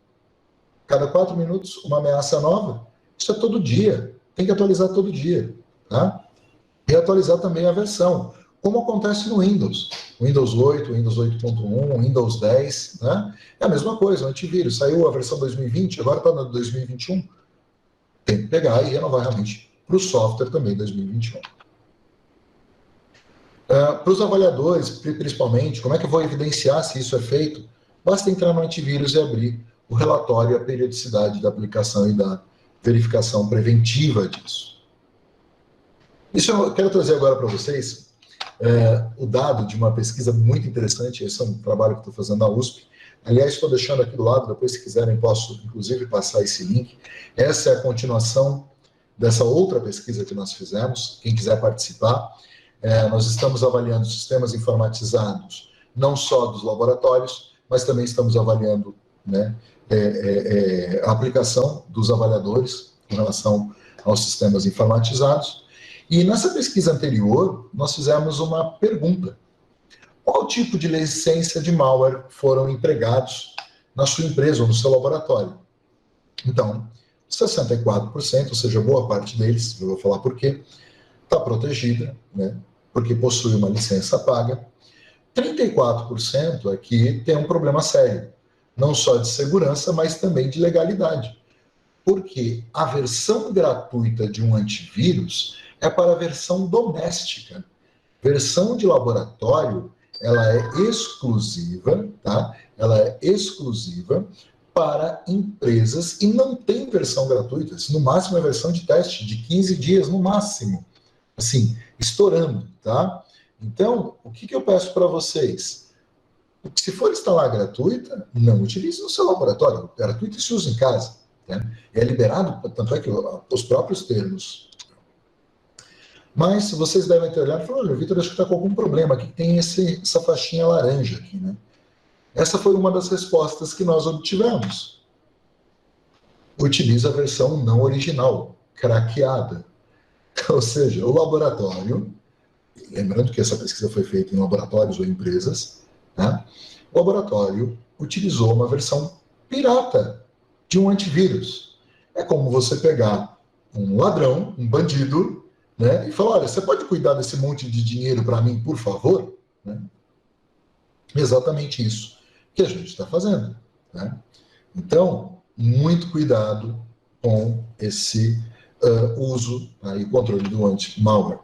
Cada 4 minutos, uma ameaça nova. Isso é todo dia. Tem que atualizar todo dia. Tá? E atualizar também a versão. Como acontece no Windows. Windows 8, Windows 8.1, Windows 10. Né? É a mesma coisa, o antivírus. Saiu a versão 2020, agora está na 2021. Tem que pegar e renovar realmente para o software também 2021. Para os avaliadores, principalmente, como é que eu vou evidenciar se isso é feito? Basta entrar no antivírus e abrir o relatório e a periodicidade da aplicação e da verificação preventiva disso. Isso eu quero trazer agora para vocês o dado de uma pesquisa muito interessante. Esse é um trabalho que estou fazendo na USP. Aliás, estou deixando aqui do lado, depois se quiserem posso inclusive passar esse link. Essa é a continuação dessa outra pesquisa que nós fizemos. Quem quiser participar, nós estamos avaliando sistemas informatizados, não só dos laboratórios, mas também estamos avaliando, né, a aplicação dos avaliadores com relação aos sistemas informatizados. E nessa pesquisa anterior, nós fizemos uma pergunta. Qual tipo de licença de malware foram empregados na sua empresa ou no seu laboratório? Então, 64%, ou seja, boa parte deles, eu vou falar por quê, está protegida, né, porque possui uma licença paga. 34% aqui tem um problema sério, não só de segurança, mas também de legalidade. Porque a versão gratuita de um antivírus é para a versão doméstica. Versão de laboratório, ela é exclusiva, tá? Ela é exclusiva para empresas e não tem versão gratuita. No máximo é versão de teste de 15 dias, no máximo. Assim, estourando, tá? Então, o que eu peço para vocês? Se for instalar gratuita, não utilize no seu laboratório. Gratuita se usa em casa. Né? É liberado, tanto é que os próprios termos. Mas vocês devem ter olhado e falar, olha, Vitor, acho que está com algum problema aqui, tem essa faixinha laranja aqui, né? Essa foi uma das respostas que nós obtivemos. Utiliza a versão não original, craqueada. Ou seja, o laboratório, lembrando que essa pesquisa foi feita em laboratórios ou empresas, né? O laboratório utilizou uma versão pirata de um antivírus. É como você pegar um ladrão, um bandido, né, e falar, olha, você pode cuidar desse monte de dinheiro para mim, por favor? Né? Exatamente isso que a gente está fazendo. Né? Então, muito cuidado com esse uso e controle do anti-malware.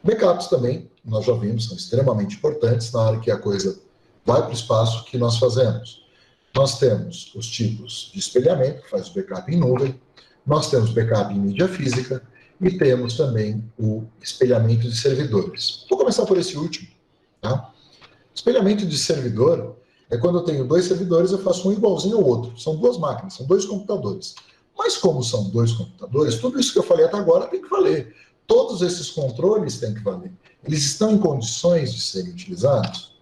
Backups também, nós já vimos, são extremamente importantes na hora que a coisa vai para o espaço que nós fazemos. Nós temos os tipos de espelhamento, que faz o backup em nuvem, nós temos backup em mídia física e temos também o espelhamento de servidores. Vou começar por esse último. Tá? Espelhamento de servidor é quando eu tenho 2 servidores, eu faço um igualzinho ao outro. São 2 máquinas, são 2 computadores. Mas como são 2 computadores, tudo isso que eu falei até agora tem que valer. Todos esses controles têm que valer. Eles estão em condições de serem utilizados?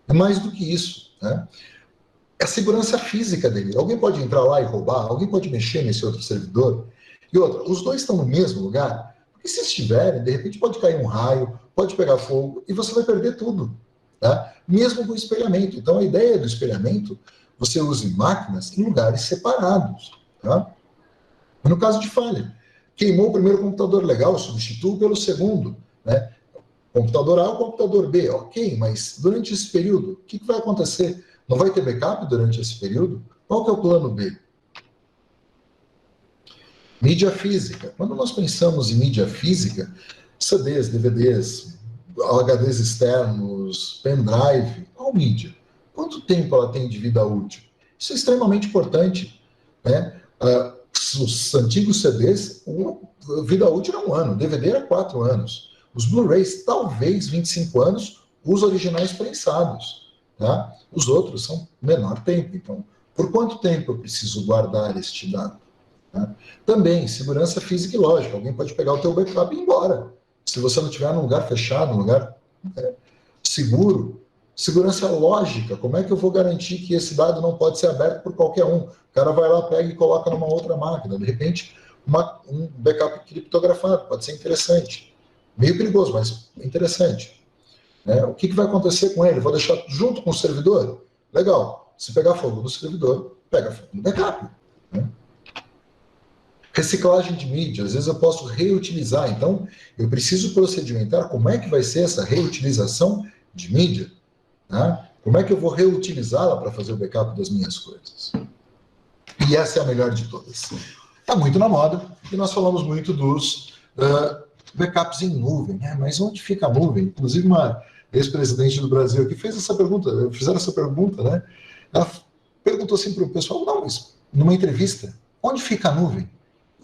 É mais do que isso. Né? É a segurança física dele. Alguém pode entrar lá e roubar, alguém pode mexer nesse outro servidor. E outra, os 2 estão no mesmo lugar? Porque se estiverem, de repente pode cair um raio, pode pegar fogo e você vai perder tudo. Tá? Mesmo com o espelhamento. Então a ideia do espelhamento, você usa máquinas em lugares separados. Tá? No caso de falha, queimou o primeiro computador legal, substituo pelo segundo. Né? Computador A ou computador B, ok, mas durante esse período, o que vai acontecer? Não vai ter backup durante esse período? Qual que é o plano B? Mídia física. Quando nós pensamos em mídia física, CDs, DVDs, HDs externos, pendrive, qual mídia? Quanto tempo ela tem de vida útil? Isso é extremamente importante, né? Os antigos CDs, a vida útil era 1 ano, DVD era 4 anos. Os Blu-rays, talvez 25 anos, os originais prensados. Tá? Os outros são menor tempo. Então, por quanto tempo eu preciso guardar este dado? Tá? Também, segurança física e lógica. Alguém pode pegar o teu backup e ir embora. Se você não estiver num lugar fechado, num lugar seguro. Segurança lógica. Como é que eu vou garantir que esse dado não pode ser aberto por qualquer um? O cara vai lá, pega e coloca numa outra máquina. De repente, um backup criptografado. Pode ser interessante. Meio perigoso, mas interessante. O que vai acontecer com ele? Vou deixar junto com o servidor? Legal. Se pegar fogo no servidor, pega fogo no backup. Reciclagem de mídia. Às vezes eu posso reutilizar. Então, eu preciso procedimentar como é que vai ser essa reutilização de mídia. Como é que eu vou reutilizá-la para fazer o backup das minhas coisas? E essa é a melhor de todas. Está muito na moda e nós falamos muito dos backups em nuvem. Mas onde fica a nuvem? Inclusive, uma ex-presidente do Brasil que fez essa pergunta, fizeram essa pergunta, né? Ela perguntou assim para o pessoal, não, mas numa entrevista, onde fica a nuvem?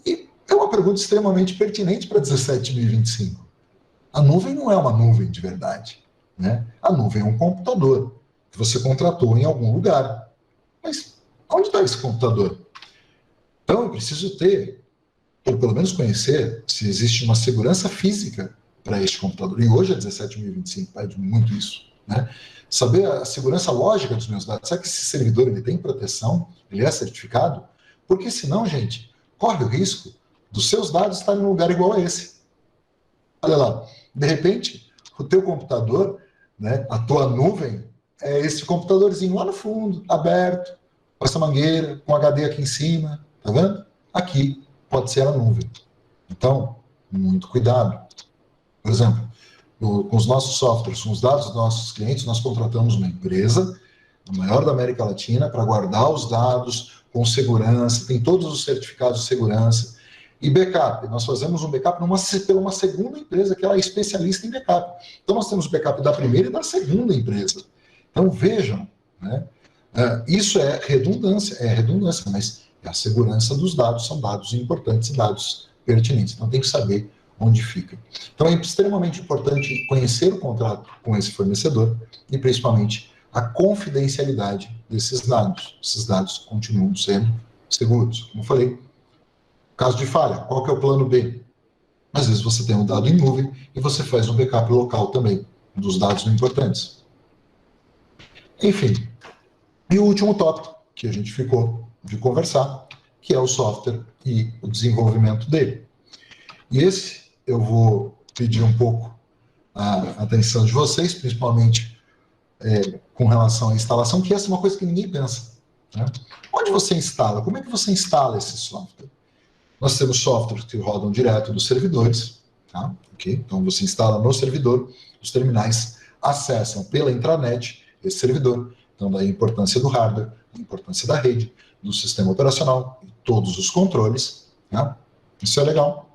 E é uma pergunta extremamente pertinente para 17.025. A nuvem não é uma nuvem de verdade. A nuvem é um computador que você contratou em algum lugar. Mas onde está esse computador? Então eu preciso ter, ou pelo menos conhecer, se existe uma segurança física para este computador. E hoje a 17.025 pede muito isso. Saber a segurança lógica dos meus dados. Será que esse servidor ele tem proteção? Ele é certificado? Porque senão, gente, corre o risco dos seus dados estarem em um lugar igual a esse. Olha lá, de repente, o teu computador, a tua nuvem, é esse computadorzinho lá no fundo, aberto, com essa mangueira, com HD aqui em cima, tá vendo? Aqui pode ser a nuvem. Então, muito cuidado. Por exemplo, com os nossos softwares, com os dados dos nossos clientes, nós contratamos uma empresa, a maior da América Latina, para guardar os dados com segurança, tem todos os certificados de segurança. E backup, nós fazemos um backup pela uma segunda empresa, que ela é especialista em backup. Então, nós temos backup da primeira e da segunda empresa. Então, vejam, isso é redundância, mas é a segurança dos dados, são dados importantes e dados pertinentes. Então, tem que saber onde fica. Então, é extremamente importante conhecer o contrato com esse fornecedor e, principalmente, a confidencialidade desses dados. Esses dados continuam sendo seguros. Como eu falei, caso de falha, qual que é o plano B? Às vezes você tem um dado em nuvem e você faz um backup local também, dos dados importantes. Enfim, e o último tópico que a gente ficou de conversar, que é o software e o desenvolvimento dele. E esse eu vou pedir um pouco a atenção de vocês, principalmente com relação à instalação, que essa é uma coisa que ninguém pensa. Onde você instala? Como é que você instala esse software? Nós temos softwares que rodam direto dos servidores, tá? Okay? Então você instala no servidor, os terminais acessam pela intranet esse servidor. Então daí a importância do hardware, a importância da rede, do sistema operacional, e todos os controles. Tá? Isso é legal.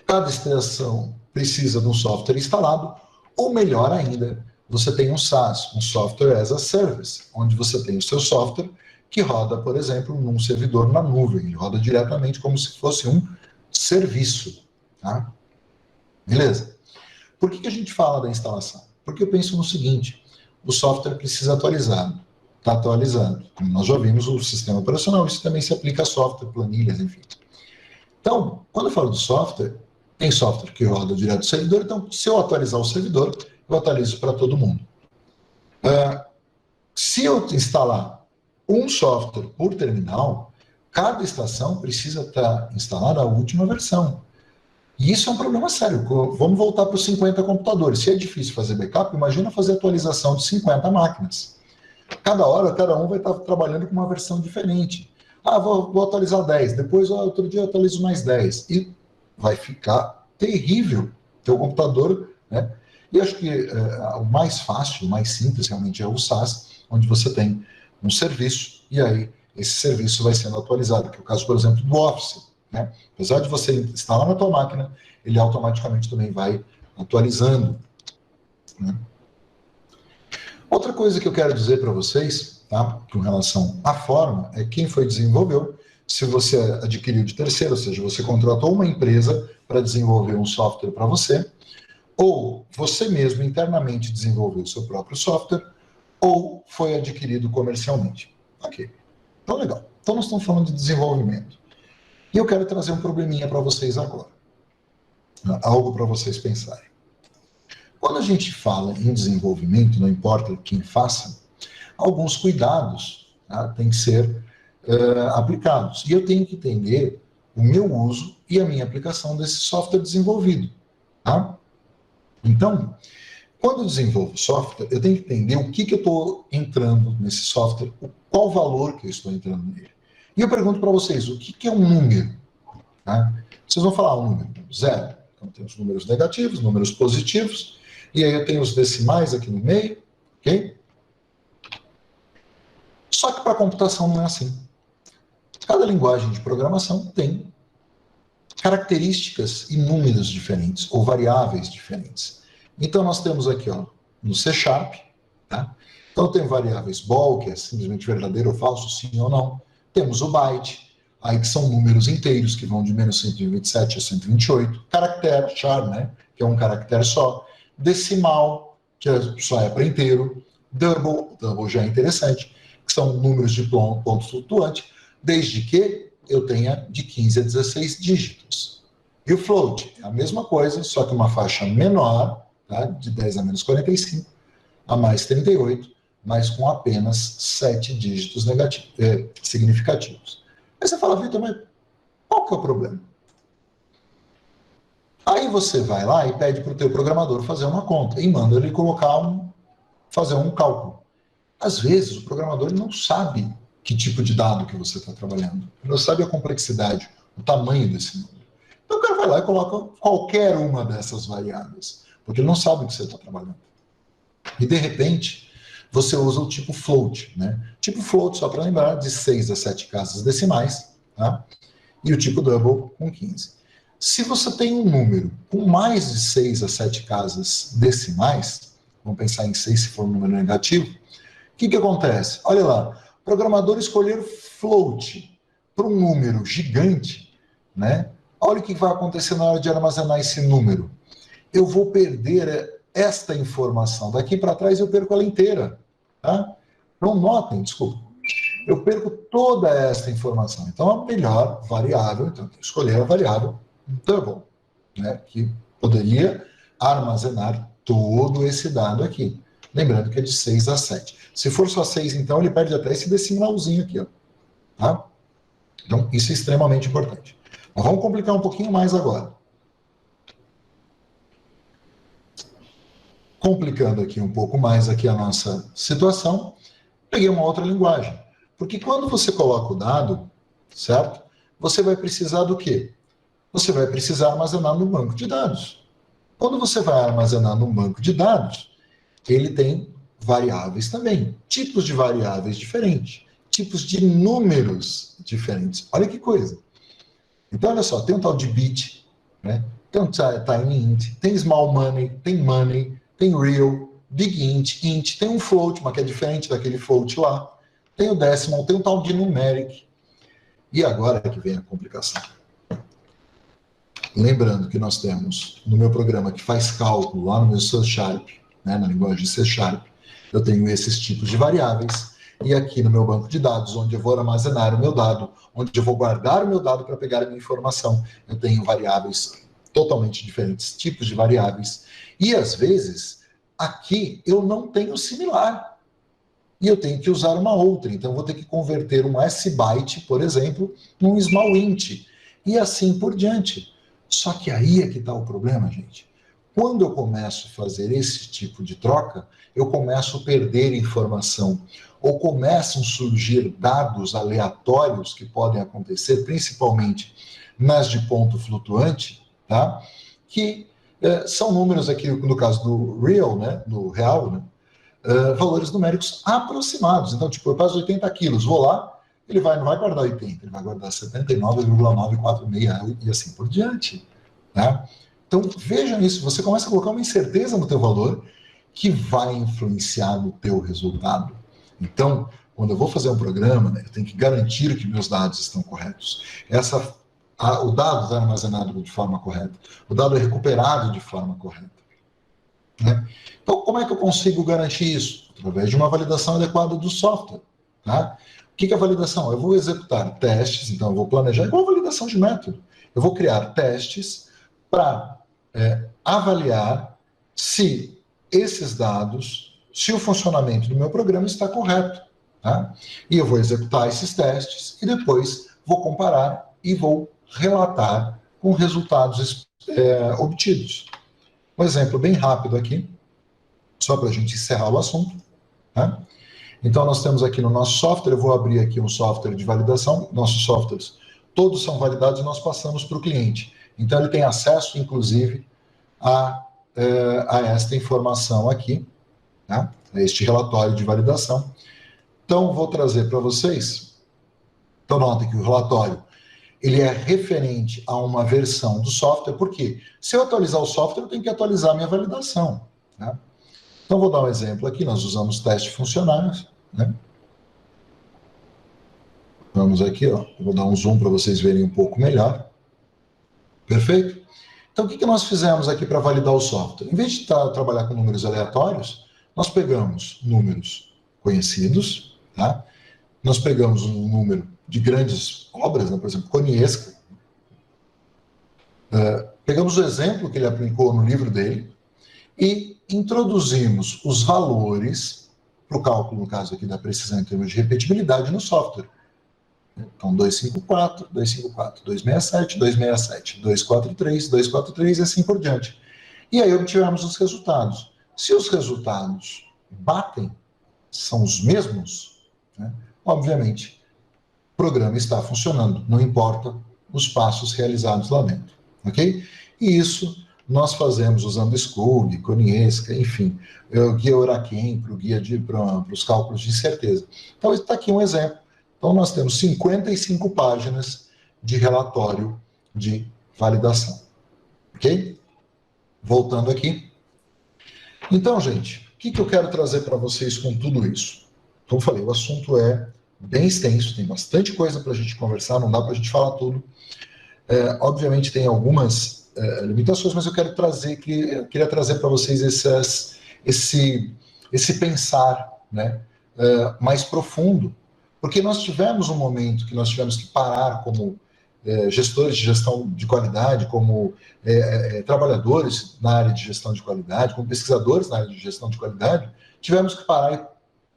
Cada estação precisa de um software instalado, ou melhor ainda, você tem um SaaS, um Software as a Service, onde você tem o seu software que roda, por exemplo, num servidor na nuvem. Ele roda diretamente como se fosse um serviço. Tá? Beleza? Por que a gente fala da instalação? Porque eu penso no seguinte, o software precisa atualizado. Está atualizado. Como nós já vimos, o sistema operacional, isso também se aplica a software, planilhas, enfim. Então, quando eu falo do software, tem software que roda direto do servidor, então se eu atualizar o servidor, eu atualizo para todo mundo. Se eu instalar um software por terminal, cada estação precisa estar instalada a última versão. E isso é um problema sério. Vamos voltar para os 50 computadores. Se é difícil fazer backup, imagina fazer atualização de 50 máquinas. Cada hora, cada um vai estar trabalhando com uma versão diferente. Vou atualizar 10, depois outro dia eu atualizo mais 10. E vai ficar terrível. Teu computador né? E acho que o mais fácil, o mais simples realmente é o SaaS, onde você tem um serviço e aí esse serviço vai sendo atualizado, que é o caso, por exemplo, do Office, né? Apesar de você instalar na tua máquina, ele automaticamente também vai atualizando, né? Outra coisa que eu quero dizer para vocês, tá, com relação à forma, é quem foi desenvolveu. Se você adquiriu de terceiro, ou seja, você contratou uma empresa para desenvolver um software para você, ou você mesmo internamente desenvolveu o seu próprio software, ou foi adquirido comercialmente. Ok, então legal. Então nós estamos falando de desenvolvimento. E eu quero trazer um probleminha para vocês agora. Algo para vocês pensarem. Quando a gente fala em desenvolvimento, não importa quem faça, alguns cuidados, tá, têm que ser aplicados. E eu tenho que entender o meu uso e a minha aplicação desse software desenvolvido. Tá? Então, quando eu desenvolvo software, eu tenho que entender o que eu estou entrando nesse software, qual valor que eu estou entrando nele. E eu pergunto para vocês, o que é um número? Tá? Vocês vão falar um número, 0. Então, tem os números negativos, números positivos, e aí eu tenho os decimais aqui no meio, ok? Só que para a computação não é assim. Cada linguagem de programação tem características e números diferentes, ou variáveis diferentes. Então, nós temos aqui, ó, no C#, tá? Então, tem variáveis bol, que é simplesmente verdadeiro ou falso, sim ou não. Temos o byte, aí que são números inteiros, que vão de menos 127 a 128. Caractere, char, né? Que é um caractere só. Decimal, que só é para inteiro. Double já é interessante, que são números de ponto flutuante, desde que eu tenha de 15 a 16 dígitos. E o float é a mesma coisa, só que uma faixa menor, tá? De 10 a menos 45, a mais 38, mas com apenas 7 dígitos significativos. Aí você fala, Vitor, mas qual que é o problema? Aí você vai lá e pede para o teu programador fazer uma conta e manda ele fazer um cálculo. Às vezes o programador não sabe que tipo de dado que você está trabalhando. Ele não sabe a complexidade, o tamanho desse número. Então o cara vai lá e coloca qualquer uma dessas variáveis, porque ele não sabe o que você está trabalhando. E de repente, você usa o tipo float, né? Tipo float, só para lembrar, de 6 a 7 casas decimais, tá? E o tipo double com 15. Se você tem um número com mais de 6 a 7 casas decimais, vamos pensar em 6 se for um número negativo, o que acontece? Olha lá, o programador escolher float para um número gigante, né? Olha o que vai acontecer na hora de armazenar esse número. Eu vou perder esta informação. Daqui para trás eu perco ela inteira. Tá? Não notem, desculpa. Eu perco toda esta informação. Então a melhor variável, então escolher a variável double, né? Que poderia armazenar todo esse dado aqui. Lembrando que é de 6 a 7. Se for só 6, então, ele perde até esse decimalzinho aqui. Ó. Tá? Então, isso é extremamente importante. Mas vamos complicar um pouquinho mais agora. Complicando aqui um pouco mais aqui a nossa situação, peguei uma outra linguagem. Porque quando você coloca o dado, certo? Você vai precisar do quê? Você vai precisar armazenar no banco de dados. Quando você vai armazenar no banco de dados, ele tem variáveis também, tipos de variáveis diferentes, tipos de números diferentes. Olha que coisa. Então, olha só, tem um tal de bit, né? Tem um tiny int, tem small money, tem real, big int, tem um float, mas que é diferente daquele float lá, tem o decimal, tem um tal de numeric. E agora é que vem a complicação. Lembrando que nós temos, no meu programa que faz cálculo, lá no meu C#, né, na linguagem C#, eu tenho esses tipos de variáveis, e aqui no meu banco de dados, onde eu vou armazenar o meu dado, onde eu vou guardar o meu dado para pegar a minha informação, eu tenho variáveis totalmente diferentes, tipos de variáveis, e às vezes, aqui eu não tenho similar, e eu tenho que usar uma outra, então eu vou ter que converter um S-byte, por exemplo, num small int, e assim por diante. Só que aí é que está o problema, gente. Quando eu começo a fazer esse tipo de troca, eu começo a perder informação, ou começam a surgir dados aleatórios que podem acontecer, principalmente nas de ponto flutuante, tá? Que são números aqui, no caso do real, né, do real, né, valores numéricos aproximados. Então, tipo, eu peso 80 quilos, vou lá, ele não vai guardar 80, ele vai guardar 79,946 e assim por diante. Né? Então, vejam isso, você começa a colocar uma incerteza no teu valor que vai influenciar no teu resultado. Então, quando eu vou fazer um programa, né, eu tenho que garantir que meus dados estão corretos. O dado está armazenado de forma correta, o dado é recuperado de forma correta. Né? Então, como é que eu consigo garantir isso? Através de uma validação adequada do software. Tá? O que é a validação? Eu vou executar testes, então eu vou planejar, igual a validação de método. Eu vou criar testes para avaliar se esses dados, se o funcionamento do meu programa está correto. Tá? E eu vou executar esses testes e depois vou comparar e vou relatar com resultados obtidos. Um exemplo bem rápido aqui, só para a gente encerrar o assunto. Tá? Então, nós temos aqui no nosso software, eu vou abrir aqui um software de validação, nossos softwares, todos são validados e nós passamos para o cliente. Então, ele tem acesso, inclusive, a esta informação aqui, tá? A este relatório de validação. Então, vou trazer para vocês. Então, notem que o relatório ele é referente a uma versão do software, porque se eu atualizar o software, eu tenho que atualizar a minha validação. Né? Então, vou dar um exemplo aqui, nós usamos teste funcionais. Né? Vamos aqui, ó. Eu vou dar um zoom para vocês verem um pouco melhor. Perfeito? Então, o que nós fizemos aqui para validar o software? Em vez de trabalhar com números aleatórios, nós pegamos números conhecidos, tá? Nós pegamos um número de grandes obras, né? Por exemplo, Konieska. Pegamos o exemplo que ele aplicou no livro dele e introduzimos os valores para o cálculo, no caso aqui da precisão em termos de repetibilidade no software. Então, 254, 254, 267, 267, 243, 243 e assim por diante. E aí obtivemos os resultados. Se os resultados batem, são os mesmos, né? Obviamente, o programa está funcionando, não importa os passos realizados lá dentro, ok? E isso nós fazemos usando School, Konieska, enfim, o guia Oraquem para os cálculos de incerteza. Então, está aqui um exemplo. Então, nós temos 55 páginas de relatório de validação, ok? Voltando aqui. Então, gente, o que eu quero trazer para vocês com tudo isso? Como eu falei, o assunto é bem extenso, tem bastante coisa para a gente conversar, não dá para a gente falar tudo. Obviamente tem algumas limitações, mas eu queria trazer para vocês esse pensar, né, mais profundo, porque nós tivemos um momento que nós tivemos que parar como gestores de gestão de qualidade, como trabalhadores na área de gestão de qualidade, como pesquisadores na área de gestão de qualidade, tivemos que parar e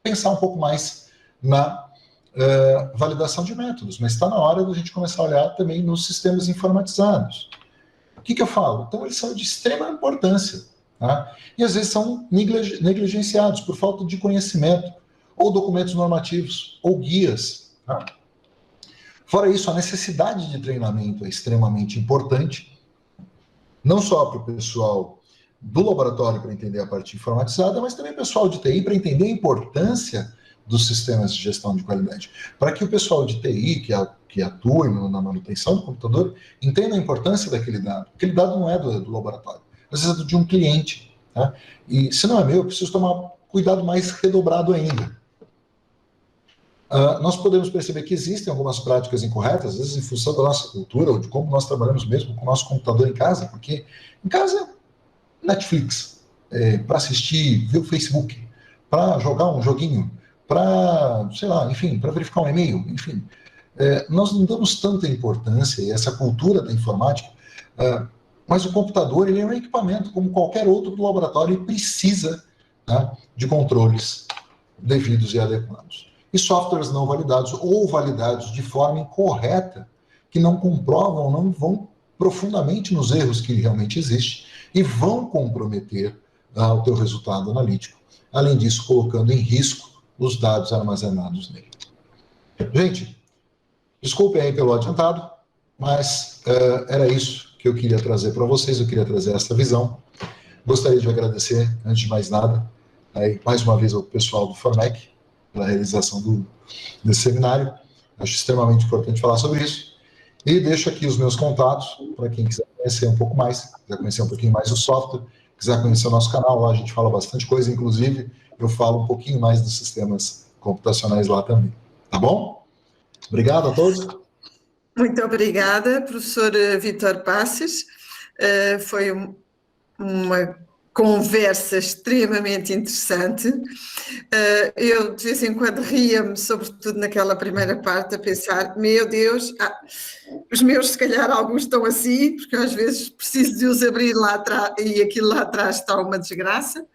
pensar um pouco mais na validação de métodos, mas está na hora da gente começar a olhar também nos sistemas informatizados. O que eu falo? Então, eles são de extrema importância, tá? E às vezes são negligenciados por falta de conhecimento, ou documentos normativos, ou guias. Tá? Fora isso, a necessidade de treinamento é extremamente importante, não só para o pessoal do laboratório para entender a parte informatizada, mas também o pessoal de TI para entender a importância dos sistemas de gestão de qualidade. Para que o pessoal de TI, que atue na manutenção do computador, entenda a importância daquele dado. Aquele dado não é do laboratório, às vezes é de um cliente. Tá? E se não é meu, eu preciso tomar cuidado mais redobrado ainda. Nós podemos perceber que existem algumas práticas incorretas, às vezes em função da nossa cultura, ou de como nós trabalhamos mesmo com o nosso computador em casa, porque em casa, Netflix, para assistir, ver o Facebook, para jogar um joguinho, para, sei lá, enfim, para verificar um e-mail, enfim. Nós não damos tanta importância e essa cultura da informática, mas o computador ele é um equipamento como qualquer outro do laboratório e precisa, tá, de controles devidos e adequados. E softwares não validados ou validados de forma incorreta, que não comprovam, não vão profundamente nos erros que realmente existem e vão comprometer o teu resultado analítico. Além disso, colocando em risco os dados armazenados nele. Gente, desculpem aí pelo adiantado, Mas era isso que eu queria trazer para vocês, eu queria trazer essa visão. Gostaria de agradecer, antes de mais nada, aí, mais uma vez ao pessoal do FORMEC, pela realização desse seminário. Acho extremamente importante falar sobre isso. E deixo aqui os meus contatos, para quem quiser conhecer um pouco mais, quiser conhecer um pouquinho mais o software, quiser conhecer o nosso canal, lá a gente fala bastante coisa, inclusive eu falo um pouquinho mais dos sistemas computacionais lá também. Tá bom? Obrigado a todos. Muito obrigada, professor Vítor Passos. Foi uma conversa extremamente interessante. Eu, de vez em quando, ria-me, sobretudo naquela primeira parte, a pensar, meu Deus, os meus, se calhar, alguns estão assim, porque às vezes preciso de os abrir lá atrás, e aquilo lá atrás está uma desgraça.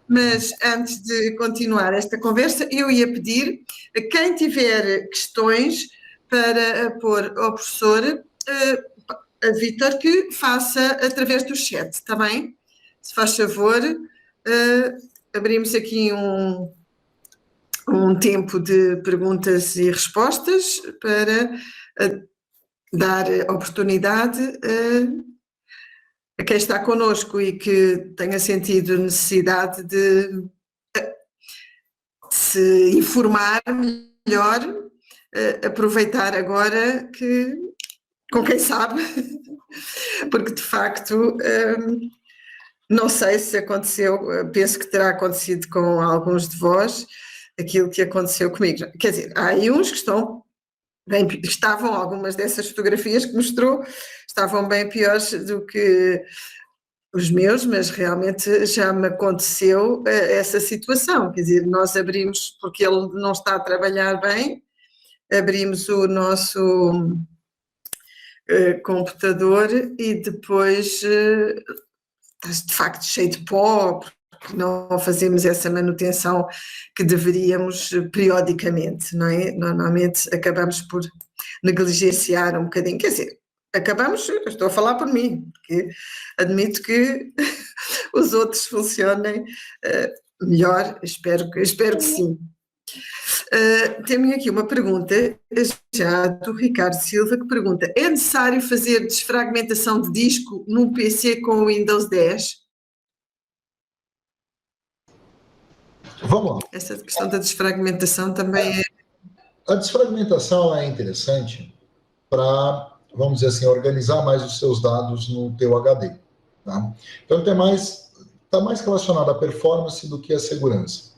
Mas antes de continuar esta conversa, eu ia pedir a quem tiver questões para pôr ao professor, a Vítor, que faça através do chat, está bem? Se faz favor, abrimos aqui um tempo de perguntas e respostas para dar oportunidade a quem está connosco e que tenha sentido necessidade de se informar melhor, aproveitar agora que, com quem sabe, porque de facto não sei se aconteceu, penso que terá acontecido com alguns de vós aquilo que aconteceu comigo. Quer dizer, há aí uns que estavam, algumas dessas fotografias que mostrou, estavam bem piores do que os meus, mas realmente já me aconteceu essa situação, quer dizer, nós abrimos, porque ele não está a trabalhar bem, abrimos o nosso computador e depois está de facto cheio de pó, porque não fazemos essa manutenção que deveríamos periodicamente, não é? Normalmente acabamos por negligenciar um bocadinho, quer dizer, acabamos, estou a falar por mim, porque admito que os outros funcionem melhor, espero que sim. Tenho aqui uma pergunta já do Ricardo Silva, que pergunta: é necessário fazer desfragmentação de disco num PC com o Windows 10? Vamos lá. Essa questão da desfragmentação também é... A desfragmentação é interessante para, vamos dizer assim, organizar mais os seus dados no teu HD. Tá? Então, está mais relacionado à performance do que à segurança.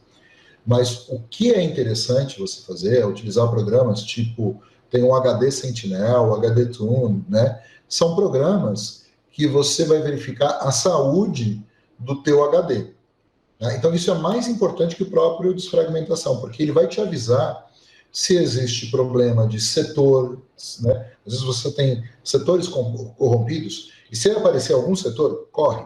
Mas o que é interessante você fazer é utilizar programas tipo, tem o HD Sentinel, o HD Tune, né? São programas que você vai verificar a saúde do teu HD. Né? Então, isso é mais importante que o próprio desfragmentação, porque ele vai te avisar se existe problema de setor, né? Às vezes você tem setores corrompidos, e se aparecer algum setor, corre.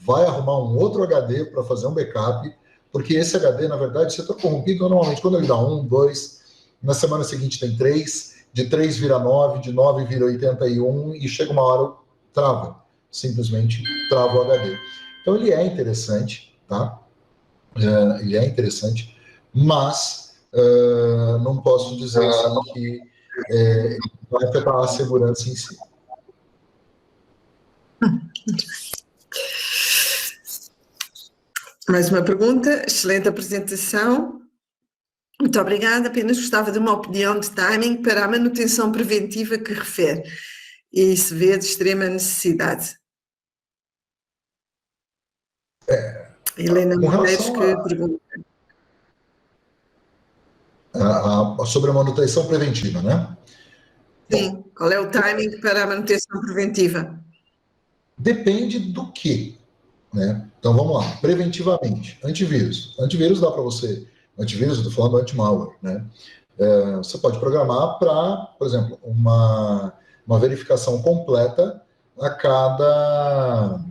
Vai arrumar um outro HD para fazer um backup, porque esse HD, na verdade, setor corrompido, normalmente, quando ele dá 1, 2, na semana seguinte tem 3, de 3 vira 9, de 9 vira 81, e chega uma hora, trava. Simplesmente trava o HD. Então, ele é interessante, tá? Ele é interessante, mas não posso dizer assim, que vai afetar a segurança em si. Mais uma pergunta, excelente apresentação. Muito obrigada, apenas gostava de uma opinião de timing para a manutenção preventiva que refere e se vê de extrema necessidade. Helena Medeiros que pergunta. Sobre a manutenção preventiva, né? Sim, qual é o timing para a manutenção preventiva? Depende do que, né? Então vamos lá, preventivamente, antivírus. Antivírus dá para você, antivírus, eu estou falando anti-malware, né? Você pode programar para, por exemplo, uma verificação completa a cada,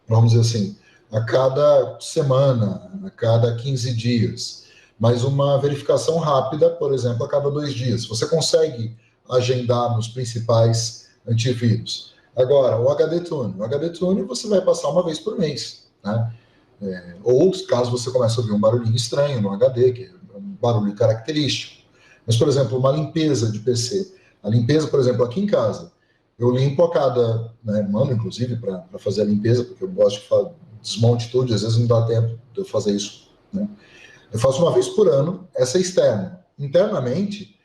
vamos dizer assim, a cada semana, a cada 15 dias, mas uma verificação rápida, por exemplo, a cada 2 dias. Você consegue agendar nos principais antivírus. Agora, o HD Tune você vai passar uma vez por mês, né? Ou caso você comece a ouvir um barulhinho estranho no HD, que é um barulho característico, Mas, por exemplo, uma limpeza de PC. A limpeza, por exemplo, aqui em casa, eu limpo a cada, né, mano, inclusive, para fazer a limpeza, porque eu gosto de desmonte tudo, às vezes não dá tempo de eu fazer isso, né? Eu faço uma vez por ano, essa é externa. Internamente,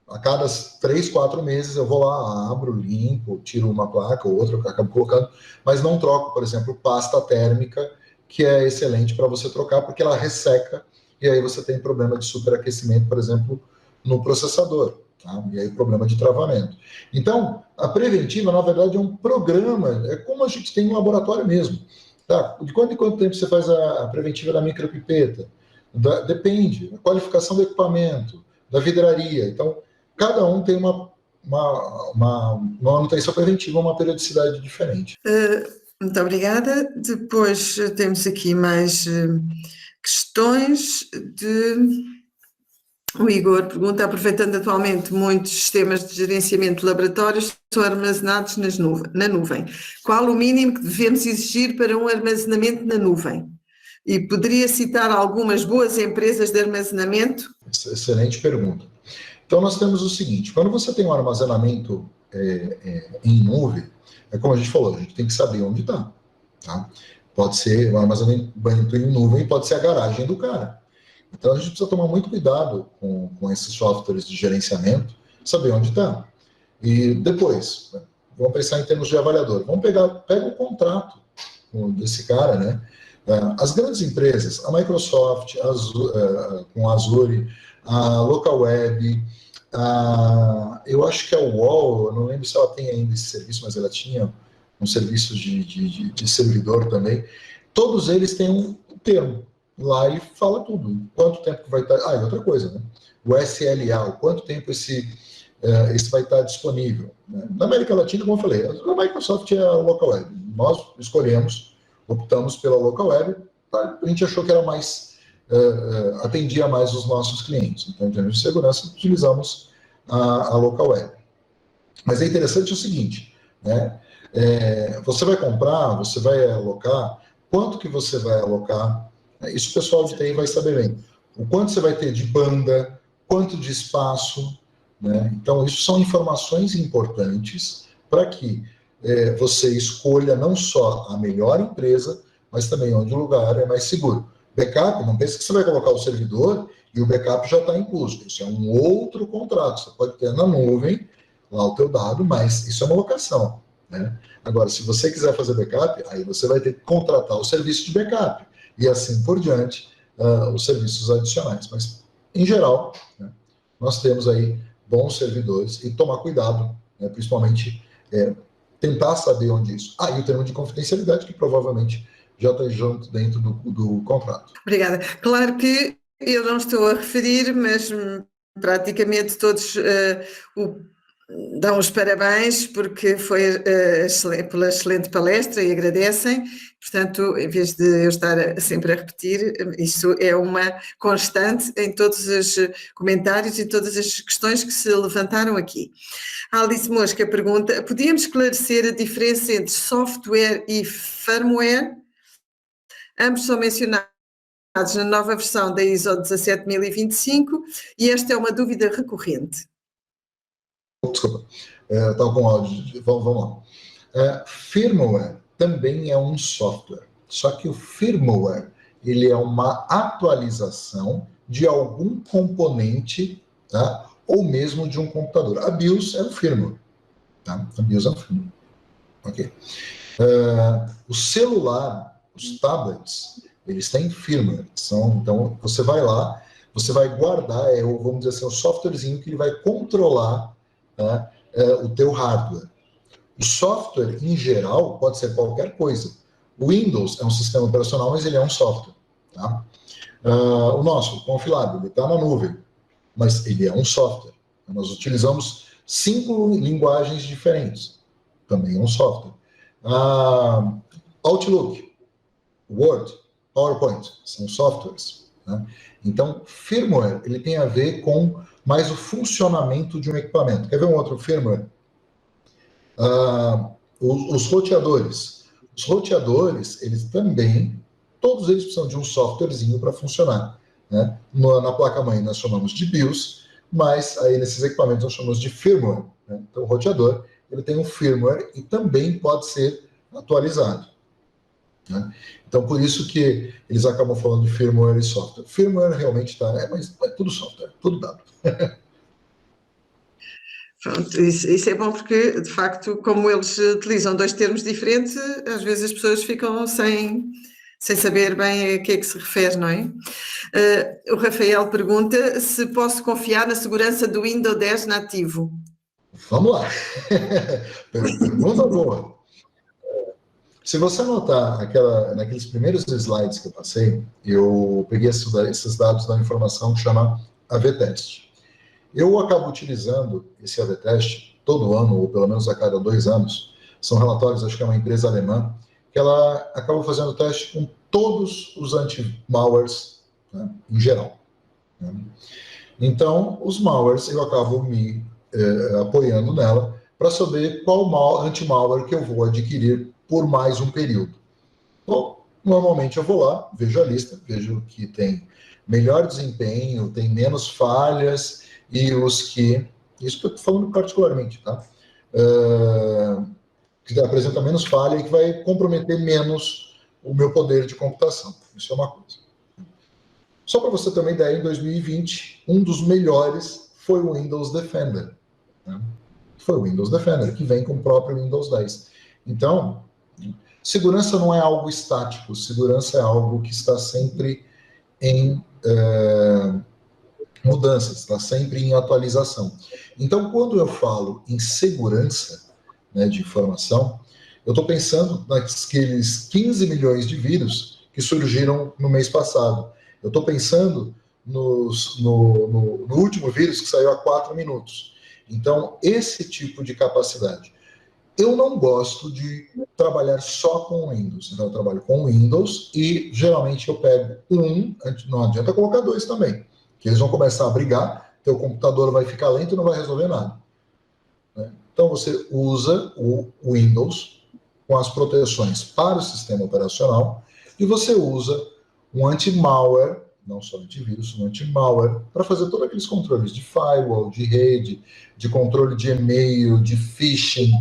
a cada 3, 4 meses eu vou lá, abro, limpo, tiro uma placa ou outra, que eu acabo colocando, mas não troco, por exemplo, pasta térmica, que é excelente para você trocar, porque ela resseca, e aí você tem problema de superaquecimento, por exemplo, no processador, tá? E aí problema de travamento. Então, a preventiva, na verdade, é um programa, é como a gente tem um laboratório mesmo. Tá? De quanto em quanto tempo você faz a preventiva da micropipeta? Depende, da qualificação do equipamento, da vidraria. Então, cada um tem uma manutenção preventiva, uma periodicidade diferente. Muito obrigada. Depois temos aqui mais questões O Igor pergunta, aproveitando atualmente muitos sistemas de gerenciamento de laboratórios são armazenados na nuvem. Qual o mínimo que devemos exigir para um armazenamento na nuvem? E poderia citar algumas boas empresas de armazenamento? Excelente pergunta. Então, nós temos o seguinte, quando você tem um armazenamento em nuvem, é como a gente falou, a gente tem que saber onde está. Tá? Pode ser um armazenamento em nuvem, pode ser a garagem do cara. Então, a gente precisa tomar muito cuidado com esses softwares de gerenciamento, saber onde está. E depois, vamos pensar em termos de avaliador. Pega o contrato desse cara, né? As grandes empresas, a Microsoft, com a Azure, a Localweb, eu acho que a UOL, eu não lembro se ela tem ainda esse serviço, mas ela tinha um serviço de servidor também. Todos eles têm um termo. Lá ele fala tudo. Quanto tempo que vai estar... e outra coisa, né? O SLA, quanto tempo esse vai estar disponível. Né? Na América Latina, como eu falei, a Microsoft é a Localweb. Nós optamos pela Localweb, a gente achou que era mais... atendia mais os nossos clientes. Então, em termos de segurança, utilizamos a Localweb. Mas é interessante o seguinte, né? Você vai comprar, você vai alocar, quanto que você vai alocar? Isso o pessoal de TI vai saber bem. O quanto você vai ter de banda, quanto de espaço, né? Então, isso são informações importantes para que você escolha não só a melhor empresa, mas também onde o lugar é mais seguro. Backup, não pense que você vai colocar o servidor e o backup já está incluso. Isso é um outro contrato. Você pode ter na nuvem lá o teu dado, mas isso é uma locação, né? Agora, se você quiser fazer backup, aí você vai ter que contratar o serviço de backup. E assim por diante, os serviços adicionais. Mas, em geral, né, nós temos aí bons servidores e tomar cuidado, né, principalmente tentar saber onde isso. E o termo de confidencialidade, que provavelmente já está junto dentro do contrato. Obrigada. Claro que eu não estou a referir, mas praticamente todos dão os parabéns porque foi pela excelente palestra e agradecem. Portanto, em vez de eu estar sempre a repetir, isso é uma constante em todos os comentários e todas as questões que se levantaram aqui. A Alice Mosca pergunta, podíamos esclarecer a diferença entre software e firmware? Ambos são mencionados na nova versão da ISO 17025 e esta é uma dúvida recorrente. Desculpa, estava com áudio. Vamos lá. Firmware também é um software, só que o firmware ele é uma atualização de algum componente, tá? Ou mesmo de um computador. A BIOS é um firmware. Tá? A BIOS é um firmware. Ok. O celular, os tablets, eles têm firmware. Então, você vai lá, você vai guardar, vamos dizer assim, um softwarezinho que ele vai controlar, tá, o teu hardware. O software, em geral, pode ser qualquer coisa. O Windows é um sistema operacional, mas ele é um software. Tá? O nosso, o Confilab, ele está na nuvem, mas ele é um software. Nós utilizamos 5 linguagens diferentes. Também é um software. Outlook, Word, PowerPoint, são softwares. Né? Então, firmware, ele tem a ver com mais o funcionamento de um equipamento. Quer ver um outro firmware? Os roteadores. Os roteadores, eles também, todos eles precisam de um softwarezinho para funcionar. Né? Na placa-mãe nós chamamos de BIOS, mas aí nesses equipamentos nós chamamos de firmware, né? Então o roteador, ele tem um firmware e também pode ser atualizado, né? Então por isso que eles acabam falando de firmware e software. Firmware realmente está, mas é tudo software, tudo dado. Pronto, isso é bom porque, de facto, como eles utilizam dois termos diferentes, às vezes as pessoas ficam sem saber bem a que é que se refere, não é? O Rafael pergunta se posso confiar na segurança do Windows 10 nativo. Vamos lá. Pergunta boa. Se você notar naqueles primeiros slides que eu passei, eu peguei esses dados da informação que chama AV-Test. Eu acabo utilizando esse AV-Test todo ano, ou pelo menos a cada 2 anos. São relatórios, acho que é uma empresa alemã, que ela acaba fazendo teste com todos os anti-malwares, né, em geral, né? Então, os malwares, eu acabo me apoiando nela para saber qual anti-malware que eu vou adquirir por mais um período. Bom, normalmente eu vou lá, vejo a lista, vejo que tem melhor desempenho, tem menos falhas, e os que, isso que eu estou falando particularmente, tá? Que apresenta menos falha e que vai comprometer menos o meu poder de computação. Isso é uma coisa. Só para você ter uma ideia, em 2020, um dos melhores foi o Windows Defender, né? Foi o Windows Defender, que vem com o próprio Windows 10. Então, segurança não é algo estático, segurança é algo que está sempre em mudanças, está sempre em atualização. Então, quando eu falo em segurança, né, de informação, eu estou pensando naqueles 15 milhões de vírus que surgiram no mês passado. Eu estou pensando no último vírus que saiu há 4 minutos. Então, esse tipo de capacidade. Eu não gosto de trabalhar só com Windows. Então, eu trabalho com Windows e, geralmente, eu pego não adianta colocar 2 também, que eles vão começar a brigar, teu computador vai ficar lento e não vai resolver nada, né? Então, você usa o Windows com as proteções para o sistema operacional e você usa um anti-malware, não só antivírus, um anti-malware, para fazer todos aqueles controles de firewall, de rede, de controle de e-mail, de phishing.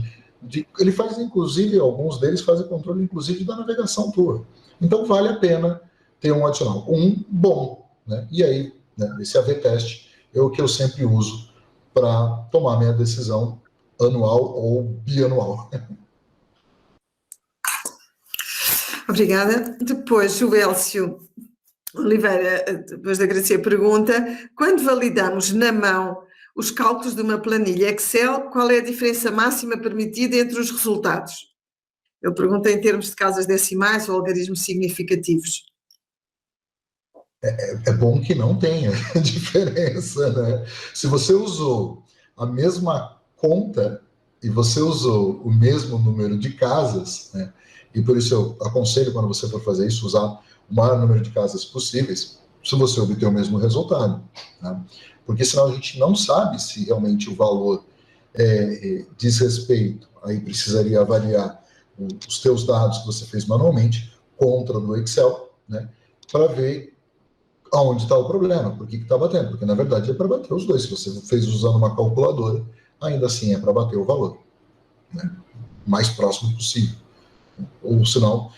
Ele faz, inclusive, alguns deles fazem controle, inclusive, da navegação tua. Então, vale a pena ter um adicional. Um bom, né? E aí, né, esse AV-Test é o que eu sempre uso para tomar minha decisão anual ou bianual. Obrigada. Depois, o Elcio Oliveira, depois de agradecer a pergunta, quando validamos na mão os cálculos de uma planilha Excel, qual é a diferença máxima permitida entre os resultados? Ele pergunta em termos de casas decimais ou algarismos significativos. É bom que não tenha diferença, né? Se você usou a mesma conta e você usou o mesmo número de casas, né? E por isso eu aconselho, quando você for fazer isso, usar o maior número de casas possíveis, se você obter o mesmo resultado, né? Porque senão a gente não sabe se realmente o valor diz respeito, aí precisaria avaliar os teus dados que você fez manualmente contra do Excel, né? Para ver aonde está o problema, por que está batendo, porque na verdade é para bater os dois. Se você fez usando uma calculadora, ainda assim é para bater o valor, né, mais próximo possível. Ou senão,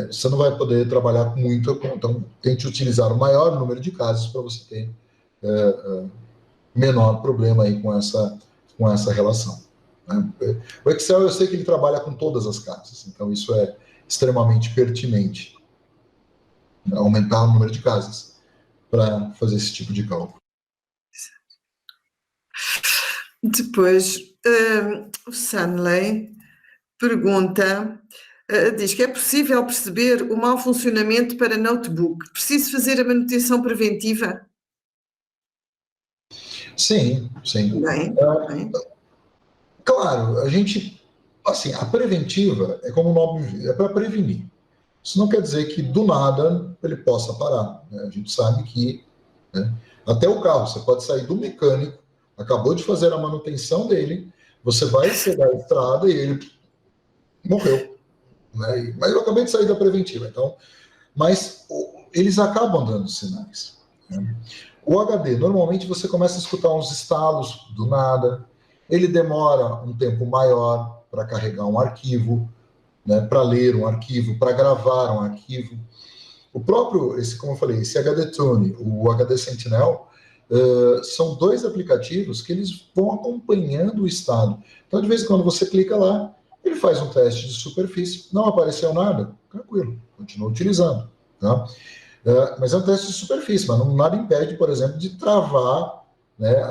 você não vai poder trabalhar com muito, então tente utilizar o maior número de casos para você ter menor problema aí com essa relação, né? O Excel, eu sei que ele trabalha com todas as casas, então isso é extremamente pertinente, né, aumentar o número de casas para fazer esse tipo de cálculo. Depois, o Sanley pergunta, diz que é possível perceber o mau funcionamento para notebook. Preciso fazer a manutenção preventiva? Sim. Bem. Claro, a gente, assim, a preventiva é como o nome diz, é para prevenir. Isso não quer dizer que do nada ele possa parar, né? A gente sabe que, né, até o carro, você pode sair do mecânico, acabou de fazer a manutenção dele, você vai pegar a estrada e ele morreu, né? Mas eu acabei de sair da preventiva, então, mas eles acabam dando sinais. né? O HD, normalmente você começa a escutar uns estalos do nada, ele demora um tempo maior para carregar um arquivo, né, para ler um arquivo, para gravar um arquivo. O próprio, como eu falei, esse HD Tune, o HD Sentinel, são dois aplicativos que eles vão acompanhando o estado. Então, de vez em quando você clica lá, ele faz um teste de superfície, não apareceu nada, tranquilo, continua utilizando. Tá? Mas é um teste de superfície, mas nada impede, por exemplo, de travar, né,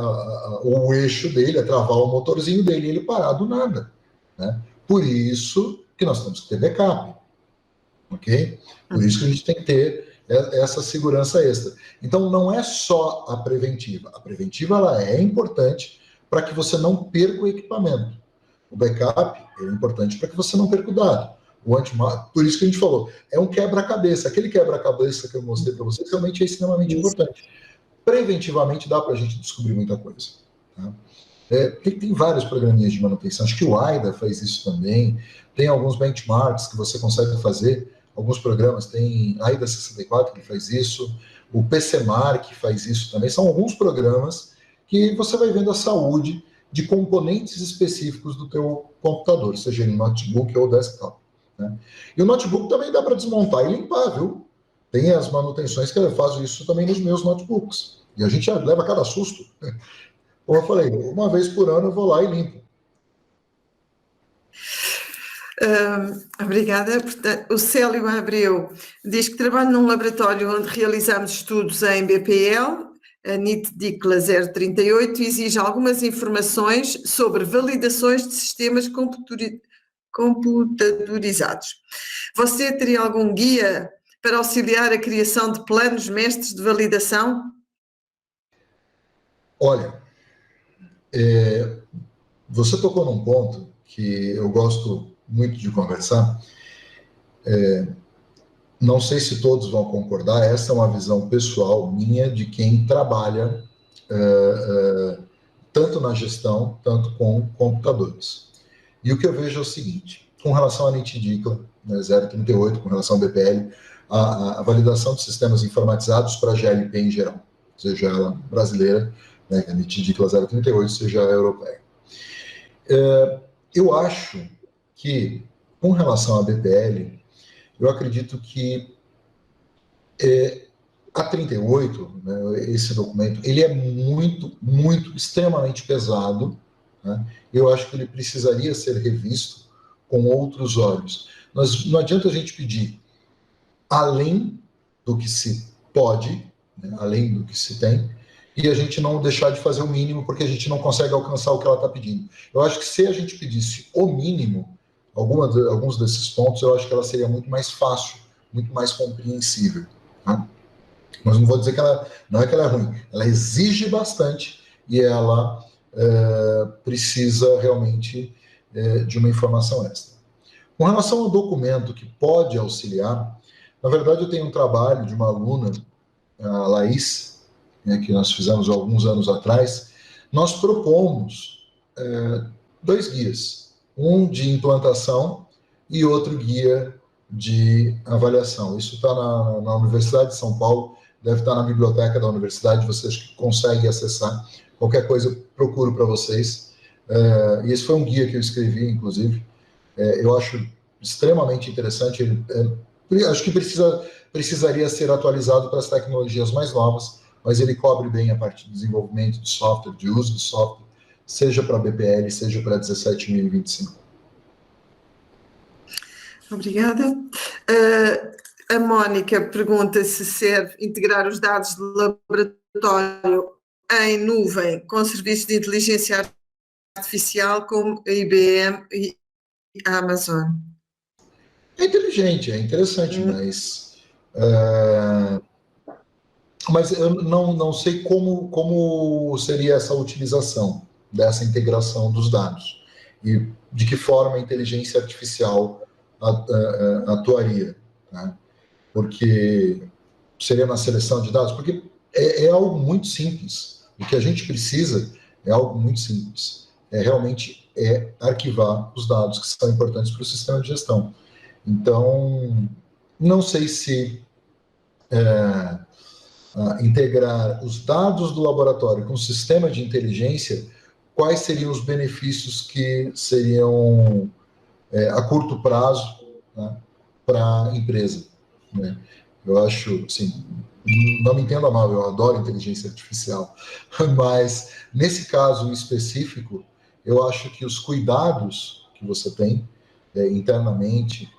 o eixo dele, travar o motorzinho dele, ele parar do nada. Né? Por isso que nós temos que ter backup. Ok? Por isso que a gente tem que ter essa segurança extra. Então, não é só a preventiva. A preventiva ela é importante para que você não perca o equipamento. O backup é importante para que você não perca o dado. Por isso que a gente falou, é um quebra-cabeça. Aquele quebra-cabeça que eu mostrei para vocês realmente é extremamente importante. Preventivamente dá para a gente descobrir muita coisa. Tá? Tem vários programinhas de manutenção. Acho que o AIDA faz isso também. Tem alguns benchmarks que você consegue fazer. Alguns programas, tem AIDA 64 que faz isso, o PCMark faz isso também. São alguns programas que você vai vendo a saúde de componentes específicos do teu computador, seja em notebook ou desktop. Né? E o notebook também dá para desmontar e limpar, viu? Tem as manutenções que eu faço isso também nos meus notebooks. E a gente leva cada susto. Como eu falei, uma vez por ano eu vou lá e limpo. Obrigada. Portanto, o Célio Abreu diz que trabalha num laboratório onde realizamos estudos em BPL, a NIT DICLA 038 exige algumas informações sobre validações de sistemas computadorizados. Você teria algum guia para auxiliar a criação de planos mestres de validação? Olha, você tocou num ponto que eu gosto muito de conversar. Não sei se todos vão concordar, essa é uma visão pessoal minha de quem trabalha tanto na gestão, tanto com computadores. E o que eu vejo é o seguinte, com relação à NIT-DICLA, né, 038, com relação ao BPL, a validação de sistemas informatizados para a GLP em geral, seja ela brasileira, né, a NIT-DICLA 038, seja ela europeia. Eu acho que, com relação à BPL, eu acredito que a 38, né, esse documento, ele é muito, extremamente pesado. Né? Eu acho que ele precisaria ser revisto com outros olhos. Não adianta a gente pedir além do que se pode, né, além do que se tem, e a gente não deixar de fazer o mínimo porque a gente não consegue alcançar o que ela está pedindo. Eu acho que se a gente pedisse o mínimo, alguns desses pontos, eu acho que ela seria muito mais fácil, muito mais compreensível. Tá? Mas não vou dizer que não é que ela é ruim, ela exige bastante e ela precisa realmente de uma informação extra. Com relação ao documento que pode auxiliar, na verdade eu tenho um trabalho de uma aluna, a Laís, né, que nós fizemos alguns anos atrás. Nós propomos 2 guias, um de implantação e outro guia de avaliação. Isso está na Universidade de São Paulo, deve estar na biblioteca da universidade, vocês conseguem acessar. Qualquer coisa eu procuro para vocês. E esse foi um guia que eu escrevi, inclusive. Eu acho extremamente interessante. Acho que precisaria ser atualizado para as tecnologias mais novas, mas ele cobre bem a parte de desenvolvimento de software, de uso de software, seja para BPL, seja para 17.025. Obrigada. A Mónica pergunta se serve integrar os dados de laboratório em nuvem com serviços de inteligência artificial como a IBM e a Amazon. É inteligente, é interessante, mas eu não sei como seria essa utilização dessa integração dos dados e de que forma a inteligência artificial atuaria, né? Porque seria na seleção de dados, porque é algo muito simples. O que a gente precisa é algo muito simples. Realmente arquivar os dados que são importantes para o sistema de gestão. Então, não sei se integrar os dados do laboratório com o sistema de inteligência, quais seriam os benefícios que seriam a curto prazo, né, para a empresa, né? Eu acho, assim, não me entenda mal, eu adoro inteligência artificial, mas nesse caso em específico, eu acho que os cuidados que você tem internamente,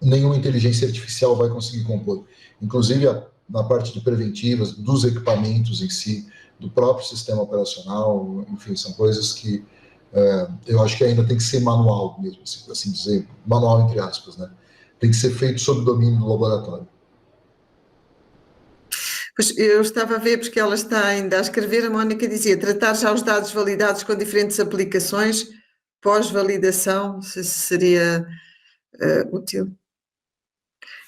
nenhuma inteligência artificial vai conseguir compor. Inclusive, na parte de preventivas, dos equipamentos em si, do próprio sistema operacional, enfim, são coisas que eu acho que ainda tem que ser manual mesmo, assim dizer, manual entre aspas, né? Tem que ser feito sob domínio do laboratório. Pois eu estava a ver, porque ela está ainda a escrever, a Mónica dizia, tratar já os dados validados com diferentes aplicações, pós-validação, se seria útil.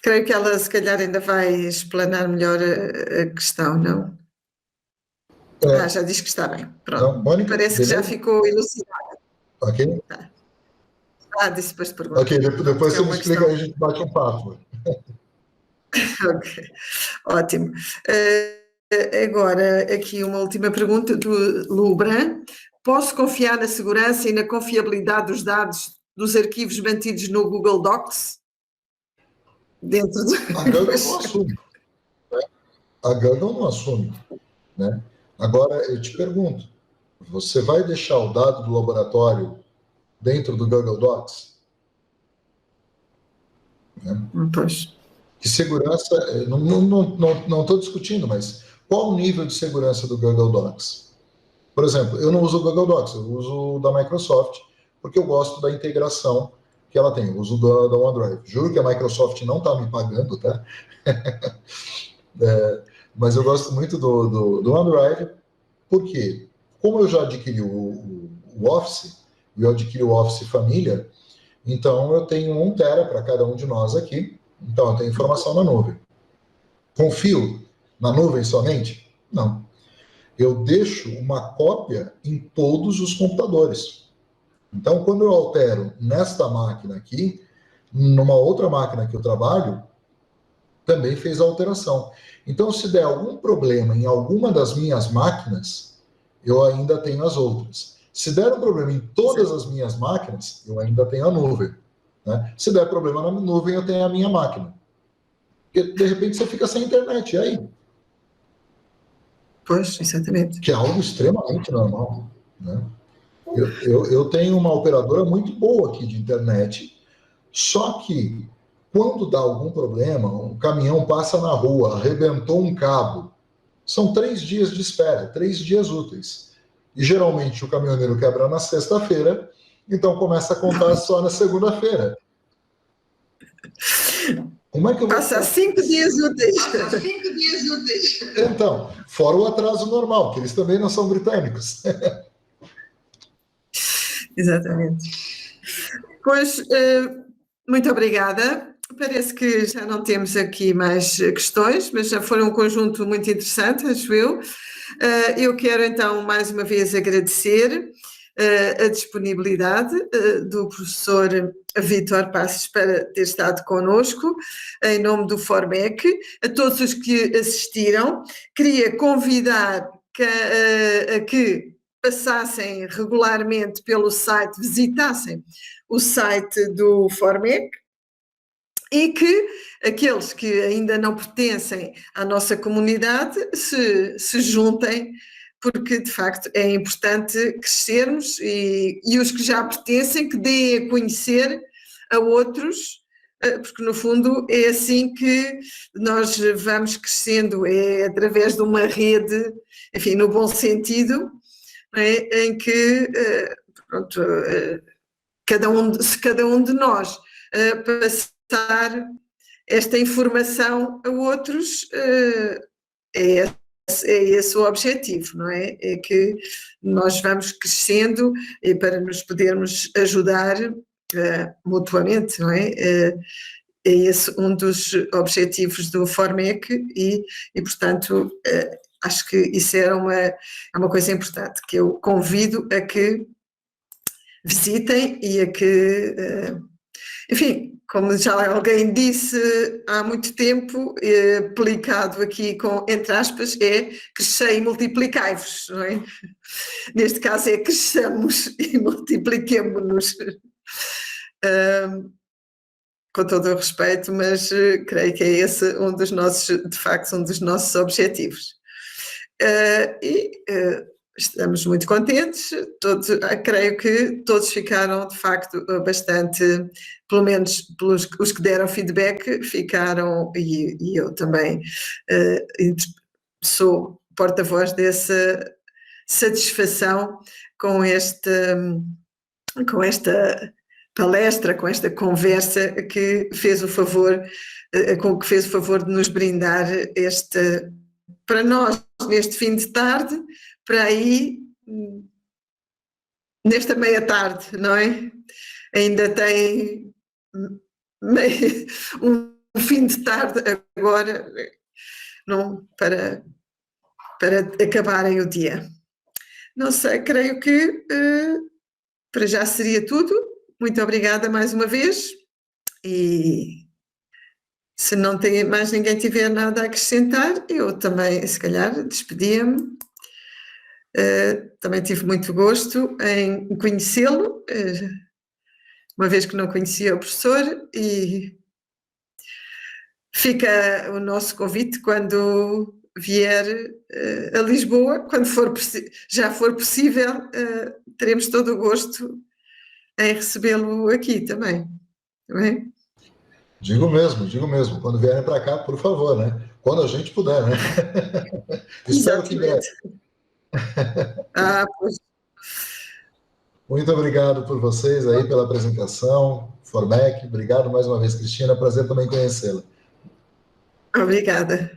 Creio que ela, se calhar, ainda vai explanar melhor a questão, não? Já diz que está bem, pronto. Não, Mônica, parece beleza? Que já ficou elucidada. Ok? Disse depois de perguntar. Ok, depois você me explica questão... e a gente bate um papo. Ok, ótimo. Agora, aqui uma última pergunta do Lubran. Posso confiar na segurança e na confiabilidade dos dados dos arquivos mantidos no Google Docs? Dentro do... A Google não assume. Né? A Google não assume. Né? Agora, eu te pergunto, você vai deixar o dado do laboratório dentro do Google Docs? Né? Pois. Que segurança, não estou discutindo, mas qual o nível de segurança do Google Docs? Por exemplo, eu não uso o Google Docs, eu uso o da Microsoft, porque eu gosto da integração que ela tem, eu uso da OneDrive. Juro que a Microsoft não está me pagando, tá? Mas eu gosto muito do OneDrive, porque como eu já adquiri o Office, e eu adquiri o Office Família, então eu tenho 1 tera para cada um de nós aqui, então eu tenho informação na nuvem. Confio na nuvem somente? Não. Eu deixo uma cópia em todos os computadores. Então, quando eu altero nesta máquina aqui, numa outra máquina que eu trabalho, também fez a alteração. Então, se der algum problema em alguma das minhas máquinas, eu ainda tenho as outras. Se der um problema em todas as minhas máquinas, eu ainda tenho a nuvem. Né? Se der problema na nuvem, eu tenho a minha máquina. Porque, de repente, você fica sem internet, e aí? Pois, exatamente. Que é algo extremamente normal. Né? Eu tenho uma operadora muito boa aqui de internet, só que quando dá algum problema, um caminhão passa na rua, arrebentou um cabo, são 3 dias de espera, 3 dias úteis. E geralmente o caminhoneiro quebra na sexta-feira, então começa a contar só na segunda-feira. Como é que eu vou... Passa 5 dias úteis. Passa 5 dias úteis. Então, fora o atraso normal, que eles também não são britânicos. Exatamente. Pois, muito obrigada. Parece que já não temos aqui mais questões, mas já foram um conjunto muito interessante, acho eu. Eu quero então mais uma vez agradecer a disponibilidade do professor Vítor Passos para ter estado connosco, em nome do Formec, a todos os que assistiram. Queria convidar a que passassem regularmente pelo site, visitassem o site do Formec, e que aqueles que ainda não pertencem à nossa comunidade se juntem, porque de facto é importante crescermos e os que já pertencem que deem a conhecer a outros, porque no fundo é assim que nós vamos crescendo, é através de uma rede, enfim, no bom sentido, em que pronto, se cada um de nós passar esta informação a outros, é esse o objetivo, não é? É que nós vamos crescendo e para nos podermos ajudar mutuamente, não é? É esse um dos objetivos do Formec e portanto, acho que isso é uma coisa importante, que eu convido a que visitem e a que, enfim, como já alguém disse há muito tempo, aplicado aqui com, entre aspas, é crescei e multiplicai-vos, não é? Neste caso é cresçamos e multipliquemo-nos. Com todo o respeito, mas creio que é esse um dos nossos, de facto, um dos nossos objetivos. Estamos muito contentes, todos, creio que todos ficaram, de facto, bastante, pelo menos pelos os que deram feedback, ficaram, e eu também sou porta-voz dessa satisfação com esta palestra, com esta conversa que fez o favor, de nos brindar este, para nós, neste fim de tarde, para aí, nesta meia-tarde, não é? Ainda tem um fim de tarde agora, não, para acabarem o dia. Não sei, creio que para já seria tudo. Muito obrigada mais uma vez, e se não tem mais ninguém tiver nada a acrescentar, eu também, se calhar, despedia-me. Também tive muito gosto em conhecê-lo, uma vez que não conhecia o professor, e fica o nosso convite quando vier a Lisboa, quando já for possível, teremos todo o gosto em recebê-lo aqui também, não é? Digo mesmo. Quando vierem para cá, por favor, né? Quando a gente puder, né? Espero que breve. Pois. Muito obrigado por vocês aí, pela apresentação. Formec, obrigado mais uma vez, Cristina. Prazer também conhecê-la. Obrigada.